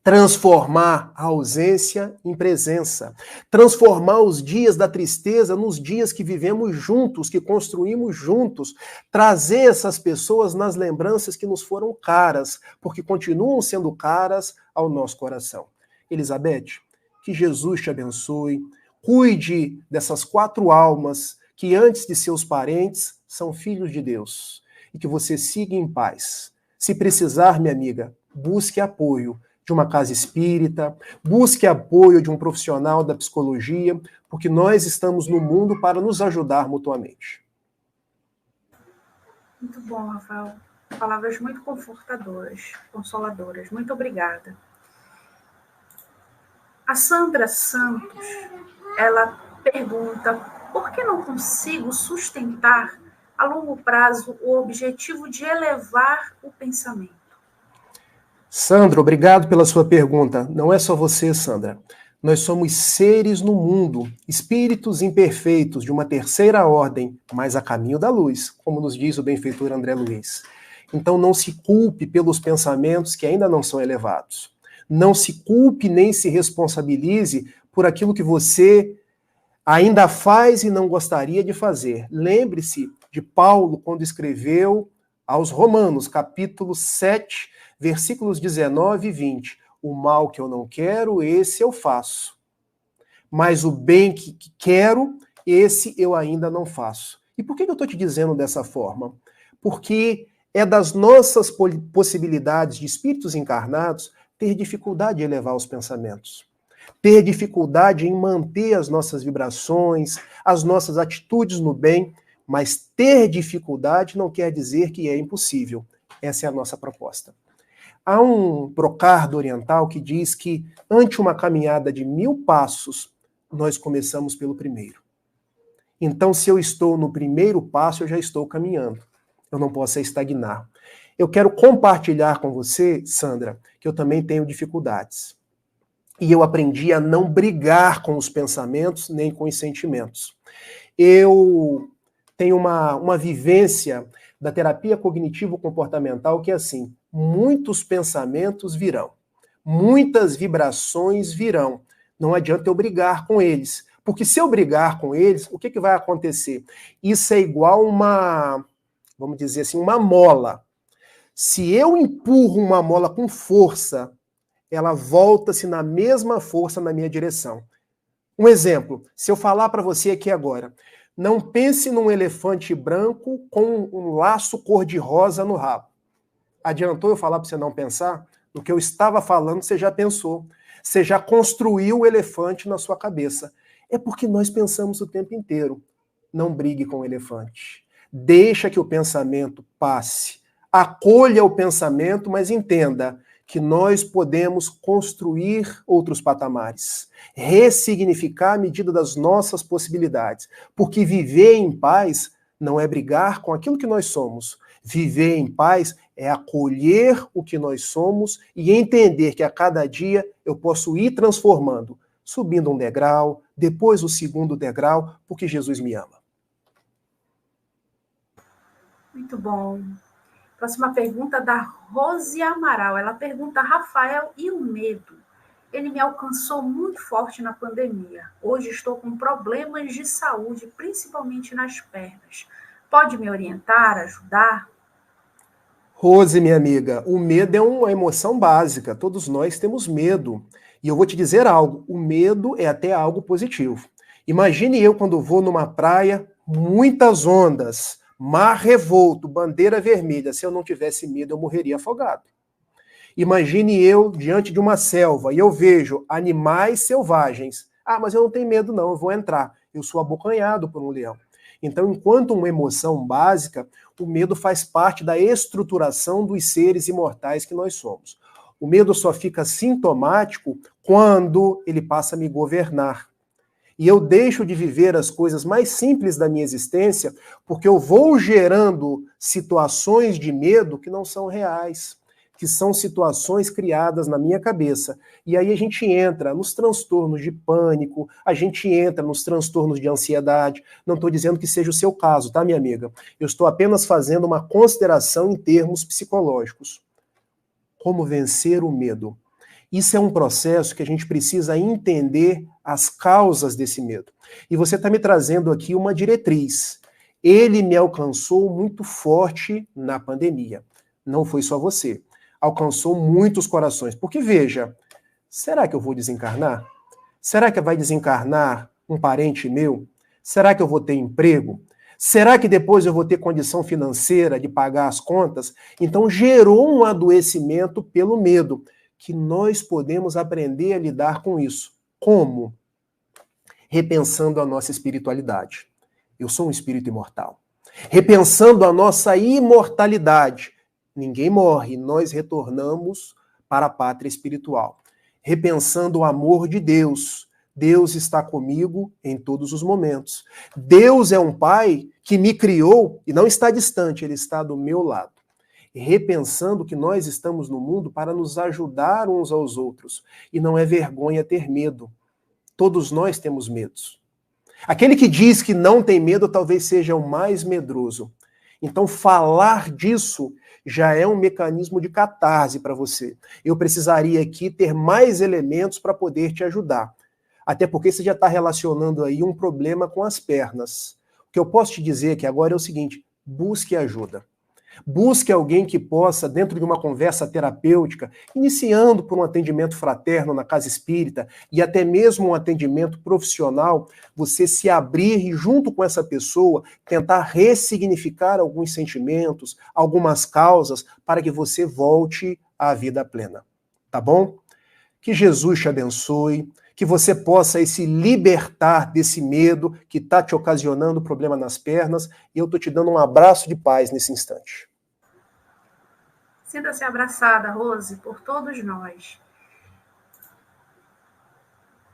Transformar a ausência em presença. Transformar os dias da tristeza nos dias que vivemos juntos, que construímos juntos. Trazer essas pessoas nas lembranças que nos foram caras, porque continuam sendo caras ao nosso coração. Elizabeth, que Jesus te abençoe. Cuide dessas 4 almas que antes de seus parentes são filhos de Deus. E que você siga em paz. Se precisar, minha amiga, busque apoio de uma casa espírita, busque apoio de um profissional da psicologia, porque nós estamos no mundo para nos ajudar mutuamente. Muito bom, Rafael. Palavras muito confortadoras, consoladoras. Muito obrigada. A Sandra Santos, ela pergunta: por que não consigo sustentar a longo prazo o objetivo de elevar o pensamento? Sandra, obrigado pela sua pergunta. Não é só você, Sandra. Nós somos seres no mundo, espíritos imperfeitos de uma terceira ordem, mas a caminho da luz, como nos diz o benfeitor André Luiz. Então não se culpe pelos pensamentos que ainda não são elevados. Não se culpe nem se responsabilize por aquilo que você ainda faz e não gostaria de fazer. Lembre-se de Paulo quando escreveu aos Romanos, capítulo 7, versículos 19 e 20. O mal que eu não quero, esse eu faço. Mas o bem que quero, esse eu ainda não faço. E por que eu estou te dizendo dessa forma? Porque é das nossas possibilidades de espíritos encarnados ter dificuldade de elevar os pensamentos. Ter dificuldade em manter as nossas vibrações, as nossas atitudes no bem, mas ter dificuldade não quer dizer que é impossível. Essa é a nossa proposta. Há um brocardo oriental que diz que, ante uma caminhada de 1000 passos, nós começamos pelo primeiro. Então, se eu estou no primeiro passo, eu já estou caminhando. Eu não posso estagnar. Eu quero compartilhar com você, Sandra, que eu também tenho dificuldades. E eu aprendi a não brigar com os pensamentos nem com os sentimentos. Eu tenho uma vivência da terapia cognitivo-comportamental que é assim: muitos pensamentos virão, muitas vibrações virão. Não adianta eu brigar com eles, porque se eu brigar com eles, o que vai acontecer? Isso é igual vamos dizer assim, uma mola. Se eu empurro uma mola com força, ela volta-se na mesma força na minha direção. Um exemplo, se eu falar para você aqui agora, não pense num elefante branco com um laço cor-de-rosa no rabo. Adiantou eu falar para você não pensar? No que eu estava falando, você já pensou. Você já construiu o elefante na sua cabeça. É porque nós pensamos o tempo inteiro. Não brigue com o elefante. Deixa que o pensamento passe. Acolha o pensamento, mas entenda que nós podemos construir outros patamares, ressignificar à medida das nossas possibilidades. Porque viver em paz não é brigar com aquilo que nós somos. Viver em paz é acolher o que nós somos e entender que a cada dia eu posso ir transformando, subindo um degrau, depois o segundo degrau, porque Jesus me ama. Muito bom. Próxima pergunta da Rose Amaral. Ela pergunta: Rafael, e o medo? Ele me alcançou muito forte na pandemia. Hoje estou com problemas de saúde, principalmente nas pernas. Pode me orientar, ajudar? Rose, minha amiga, o medo é uma emoção básica. Todos nós temos medo. E eu vou te dizer algo, o medo é até algo positivo. Imagine eu quando vou numa praia, muitas ondas, mar revolto, bandeira vermelha. Se eu não tivesse medo, eu morreria afogado. Imagine eu diante de uma selva e eu vejo animais selvagens. Ah, mas eu não tenho medo não, eu vou entrar. Eu sou abocanhado por um leão. Então, enquanto uma emoção básica, o medo faz parte da estruturação dos seres imortais que nós somos. O medo só fica sintomático quando ele passa a me governar. E eu deixo de viver as coisas mais simples da minha existência porque eu vou gerando situações de medo que não são reais, que são situações criadas na minha cabeça. E aí a gente entra nos transtornos de pânico, a gente entra nos transtornos de ansiedade. Não estou dizendo que seja o seu caso, tá, minha amiga? Eu estou apenas fazendo uma consideração em termos psicológicos. Como vencer o medo? Isso é um processo que a gente precisa entender as causas desse medo. E você está me trazendo aqui uma diretriz. Ele me alcançou muito forte na pandemia. Não foi só você. Alcançou muitos corações. Porque, veja, será que eu vou desencarnar? Será que vai desencarnar um parente meu? Será que eu vou ter emprego? Será que depois eu vou ter condição financeira de pagar as contas? Então, gerou um adoecimento pelo medo, que nós podemos aprender a lidar com isso. Como? Repensando a nossa espiritualidade. Eu sou um espírito imortal. Repensando a nossa imortalidade. Ninguém morre, nós retornamos para a pátria espiritual. Repensando o amor de Deus. Deus está comigo em todos os momentos. Deus é um Pai que me criou e não está distante, Ele está do meu lado. Repensando que nós estamos no mundo para nos ajudar uns aos outros. E não é vergonha ter medo. Todos nós temos medos. Aquele que diz que não tem medo talvez seja o mais medroso. Então, falar disso já é um mecanismo de catarse para você. Eu precisaria aqui ter mais elementos para poder te ajudar. Até porque você já está relacionando aí um problema com as pernas. O que eu posso te dizer aqui agora é o seguinte: busque ajuda. Busque alguém que possa, dentro de uma conversa terapêutica, iniciando por um atendimento fraterno na casa espírita e até mesmo um atendimento profissional, você se abrir e, junto com essa pessoa, tentar ressignificar alguns sentimentos, algumas causas, para que você volte à vida plena. Tá bom? Que Jesus te abençoe, que você possa aí se libertar desse medo que está te ocasionando problema nas pernas, e eu estou te dando um abraço de paz nesse instante. Sinta-se abraçada, Rose, por todos nós.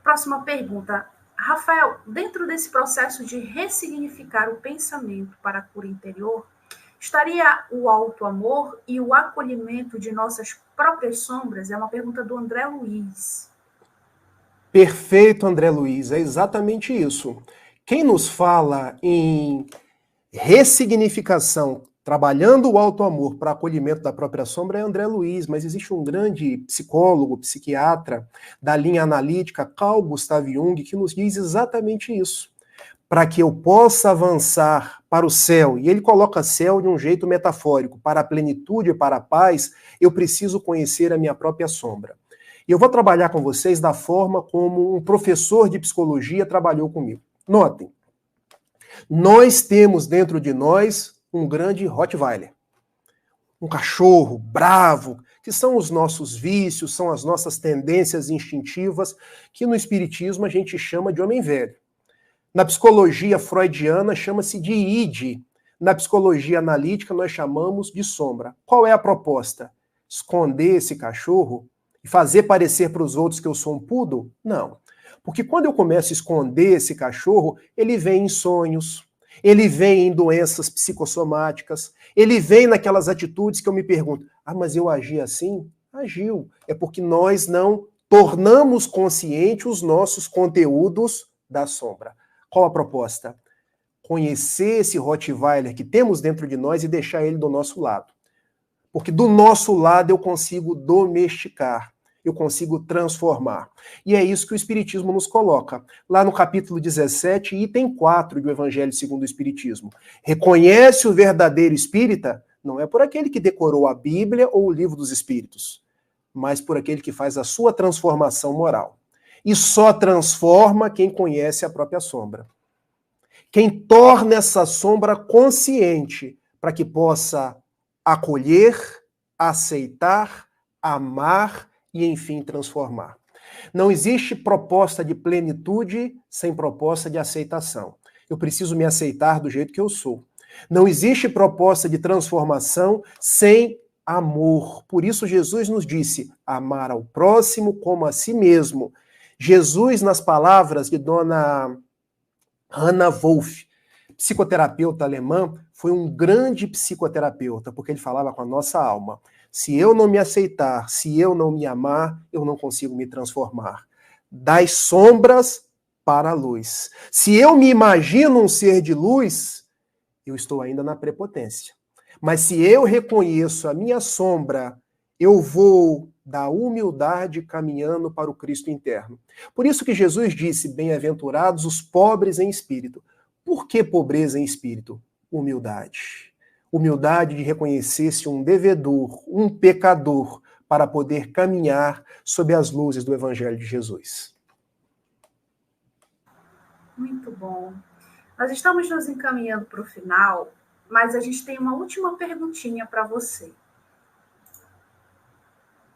Próxima pergunta. Rafael, dentro desse processo de ressignificar o pensamento para a cura interior, estaria o auto-amor e o acolhimento de nossas próprias sombras? É uma pergunta do André Luiz. Perfeito, André Luiz, é exatamente isso. Quem nos fala em ressignificação, trabalhando o auto-amor para acolhimento da própria sombra, é André Luiz, mas existe um grande psicólogo, psiquiatra da linha analítica, Carl Gustav Jung, que nos diz exatamente isso. Para que eu possa avançar para o céu, e ele coloca céu de um jeito metafórico, para a plenitude e para a paz, eu preciso conhecer a minha própria sombra. E eu vou trabalhar com vocês da forma como um professor de psicologia trabalhou comigo. Notem, nós temos dentro de nós um grande Rottweiler. um cachorro bravo, que são os nossos vícios, são as nossas tendências instintivas, que no espiritismo a gente chama de homem velho. Na psicologia freudiana chama-se de id. Na psicologia analítica nós chamamos de sombra. Qual é a proposta? Esconder esse cachorro e fazer parecer para os outros que eu sou um poodle? Não. Porque quando eu começo a esconder esse cachorro, ele vem em sonhos, ele vem em doenças psicossomáticas, ele vem naquelas atitudes que eu me pergunto, mas eu agi assim? Agiu. É porque nós não tornamos conscientes os nossos conteúdos da sombra. Qual a proposta? Conhecer esse Rottweiler que temos dentro de nós e deixar ele do nosso lado. Porque do nosso lado eu consigo domesticar, eu consigo transformar. E é isso que o Espiritismo nos coloca. Lá no capítulo 17, item 4 do Evangelho segundo o Espiritismo. Reconhece o verdadeiro espírita, não é por aquele que decorou a Bíblia ou o Livro dos Espíritos, mas por aquele que faz a sua transformação moral. E só transforma quem conhece a própria sombra. Quem torna essa sombra consciente para que possa acolher, aceitar, amar e, enfim, transformar. Não existe proposta de plenitude sem proposta de aceitação. Eu preciso me aceitar do jeito que eu sou. Não existe proposta de transformação sem amor. Por isso Jesus nos disse, amar ao próximo como a si mesmo. Jesus, nas palavras de dona Hannah Wolff, psicoterapeuta alemã, foi um grande psicoterapeuta, porque ele falava com a nossa alma. Se eu não me aceitar, se eu não me amar, eu não consigo me transformar. Das sombras para a luz. Se eu me imagino um ser de luz, eu estou ainda na prepotência. Mas se eu reconheço a minha sombra, eu vou da humildade caminhando para o Cristo interno. Por isso que Jesus disse, bem-aventurados os pobres em espírito. Por que pobreza em espírito? Humildade. Humildade de reconhecer-se um devedor, um pecador, para poder caminhar sob as luzes do Evangelho de Jesus. Muito bom. Nós estamos nos encaminhando para o final, mas a gente tem uma última perguntinha para você.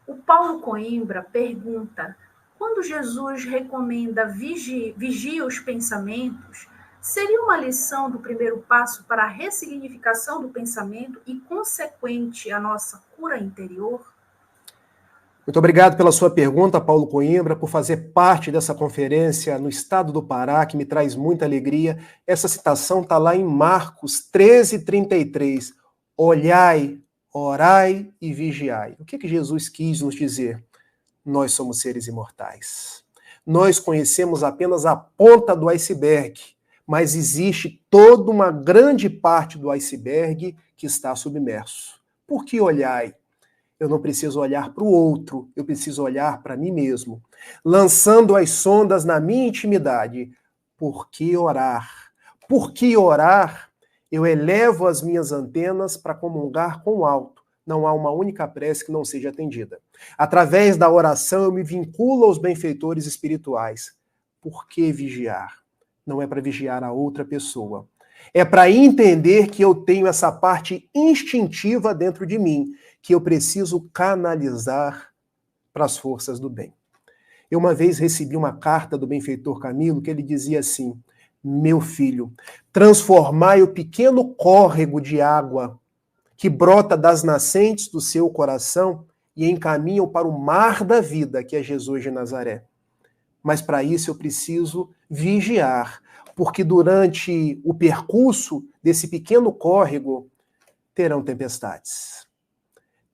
O Paulo Coimbra pergunta, quando Jesus recomenda vigie os pensamentos, seria uma lição do primeiro passo para a ressignificação do pensamento e, consequente, a nossa cura interior? Muito obrigado pela sua pergunta, Paulo Coimbra, por fazer parte dessa conferência no estado do Pará, que me traz muita alegria. Essa citação está lá em Marcos 13:33. Olhai, orai e vigiai. O que Jesus quis nos dizer? Nós somos seres imortais. Nós conhecemos apenas a ponta do iceberg, mas existe toda uma grande parte do iceberg que está submerso. Por que olhai? Eu não preciso olhar para o outro, eu preciso olhar para mim mesmo. Lançando as sondas na minha intimidade. Por que orar? Por que orar? Eu elevo as minhas antenas para comungar com o alto. Não há uma única prece que não seja atendida. Através da oração eu me vinculo aos benfeitores espirituais. Por que vigiar? Não é para vigiar a outra pessoa. É para entender que eu tenho essa parte instintiva dentro de mim, que eu preciso canalizar para as forças do bem. Eu uma vez recebi uma carta do benfeitor Camilo que ele dizia assim, meu filho, transformai o pequeno córrego de água que brota das nascentes do seu coração e encaminha-o para o mar da vida, que é Jesus de Nazaré. Mas para isso eu preciso vigiar, porque durante o percurso desse pequeno córrego terão tempestades,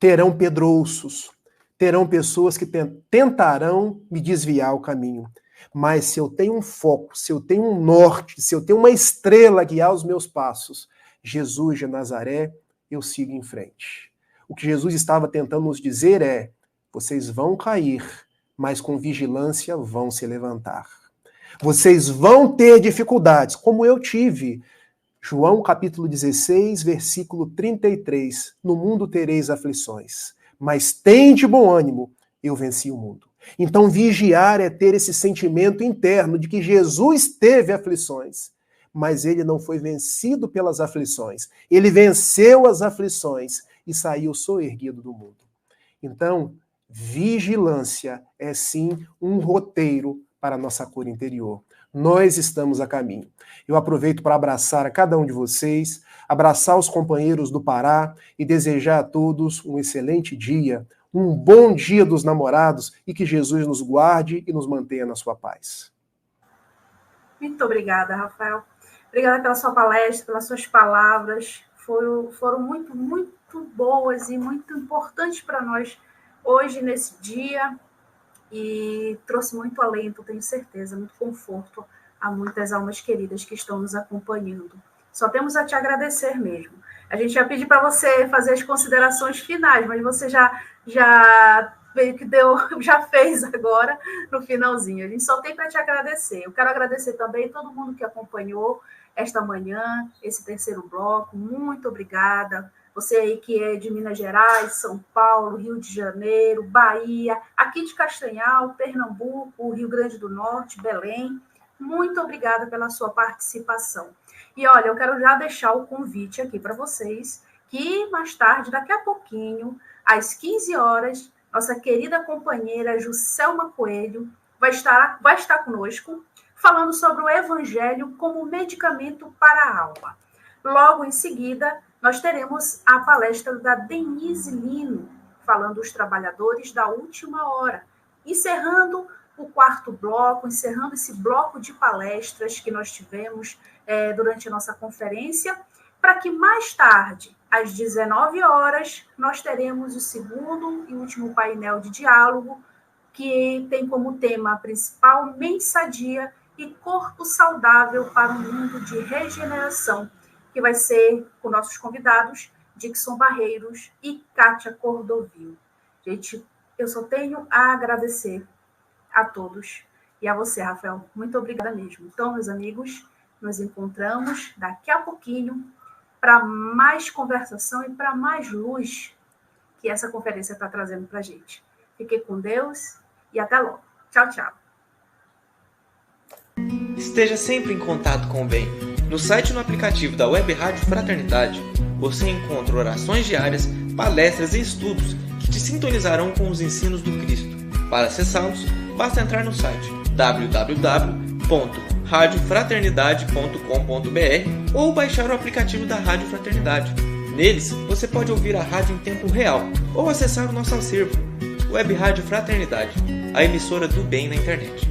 terão pedrouços, terão pessoas que tentarão me desviar o caminho. Mas se eu tenho um foco, se eu tenho um norte, se eu tenho uma estrela a guiar os meus passos, Jesus de Nazaré, eu sigo em frente. O que Jesus estava tentando nos dizer é, vocês vão cair, mas com vigilância vão se levantar. Vocês vão ter dificuldades, como eu tive. João capítulo 16, versículo 33. No mundo tereis aflições, mas tende bom ânimo, eu venci o mundo. Então vigiar é ter esse sentimento interno de que Jesus teve aflições, mas ele não foi vencido pelas aflições. Ele venceu as aflições e saiu soerguido do mundo. Então, vigilância é sim um roteiro para a nossa cura interior. Nós estamos a caminho. Eu aproveito para abraçar a cada um de vocês, abraçar os companheiros do Pará e desejar a todos um excelente dia, um bom dia dos namorados e que Jesus nos guarde e nos mantenha na sua paz. Muito obrigada, Rafael. Obrigada pela sua palestra, pelas suas palavras. Foram muito, muito boas e muito importantes para nós hoje, nesse dia. E trouxe muito alento, tenho certeza, muito conforto a muitas almas queridas que estão nos acompanhando. Só temos a te agradecer mesmo. A gente ia pedir para você fazer as considerações finais, mas você já meio que já fez agora no finalzinho. A gente só tem para te agradecer. Eu quero agradecer também todo mundo que acompanhou esta manhã, esse terceiro bloco. Muito obrigada. Você aí que é de Minas Gerais, São Paulo, Rio de Janeiro, Bahia, aqui de Castanhal, Pernambuco, Rio Grande do Norte, Belém. Muito obrigada pela sua participação. E olha, eu quero já deixar o convite aqui para vocês, que mais tarde, daqui a pouquinho, às 15 horas, nossa querida companheira Juscelma Coelho vai estar conosco, falando sobre o Evangelho como medicamento para a alma. Logo em seguida, nós teremos a palestra da Denise Lino, falando dos trabalhadores da última hora, encerrando o quarto bloco, encerrando esse bloco de palestras que nós tivemos durante a nossa conferência, para que mais tarde, às 19 horas, nós teremos o segundo e último painel de diálogo, que tem como tema principal mente sadia e corpo saudável para um mundo de regeneração, que vai ser com nossos convidados, Dixon Barreiros e Kátia Cordovil. Gente, eu só tenho a agradecer a todos e a você, Rafael. Muito obrigada mesmo. Então, meus amigos, nos encontramos daqui a pouquinho para mais conversação e para mais luz que essa conferência está trazendo para a gente. Fiquem com Deus e até logo. Tchau, tchau. Esteja sempre em contato com o bem. No site e no aplicativo da Web Rádio Fraternidade, você encontra orações diárias, palestras e estudos que te sintonizarão com os ensinos do Cristo. Para acessá-los, basta entrar no site www.radiofraternidade.com.br ou baixar o aplicativo da Rádio Fraternidade. Neles, você pode ouvir a rádio em tempo real ou acessar o nosso acervo. Web Rádio Fraternidade, a emissora do bem na internet.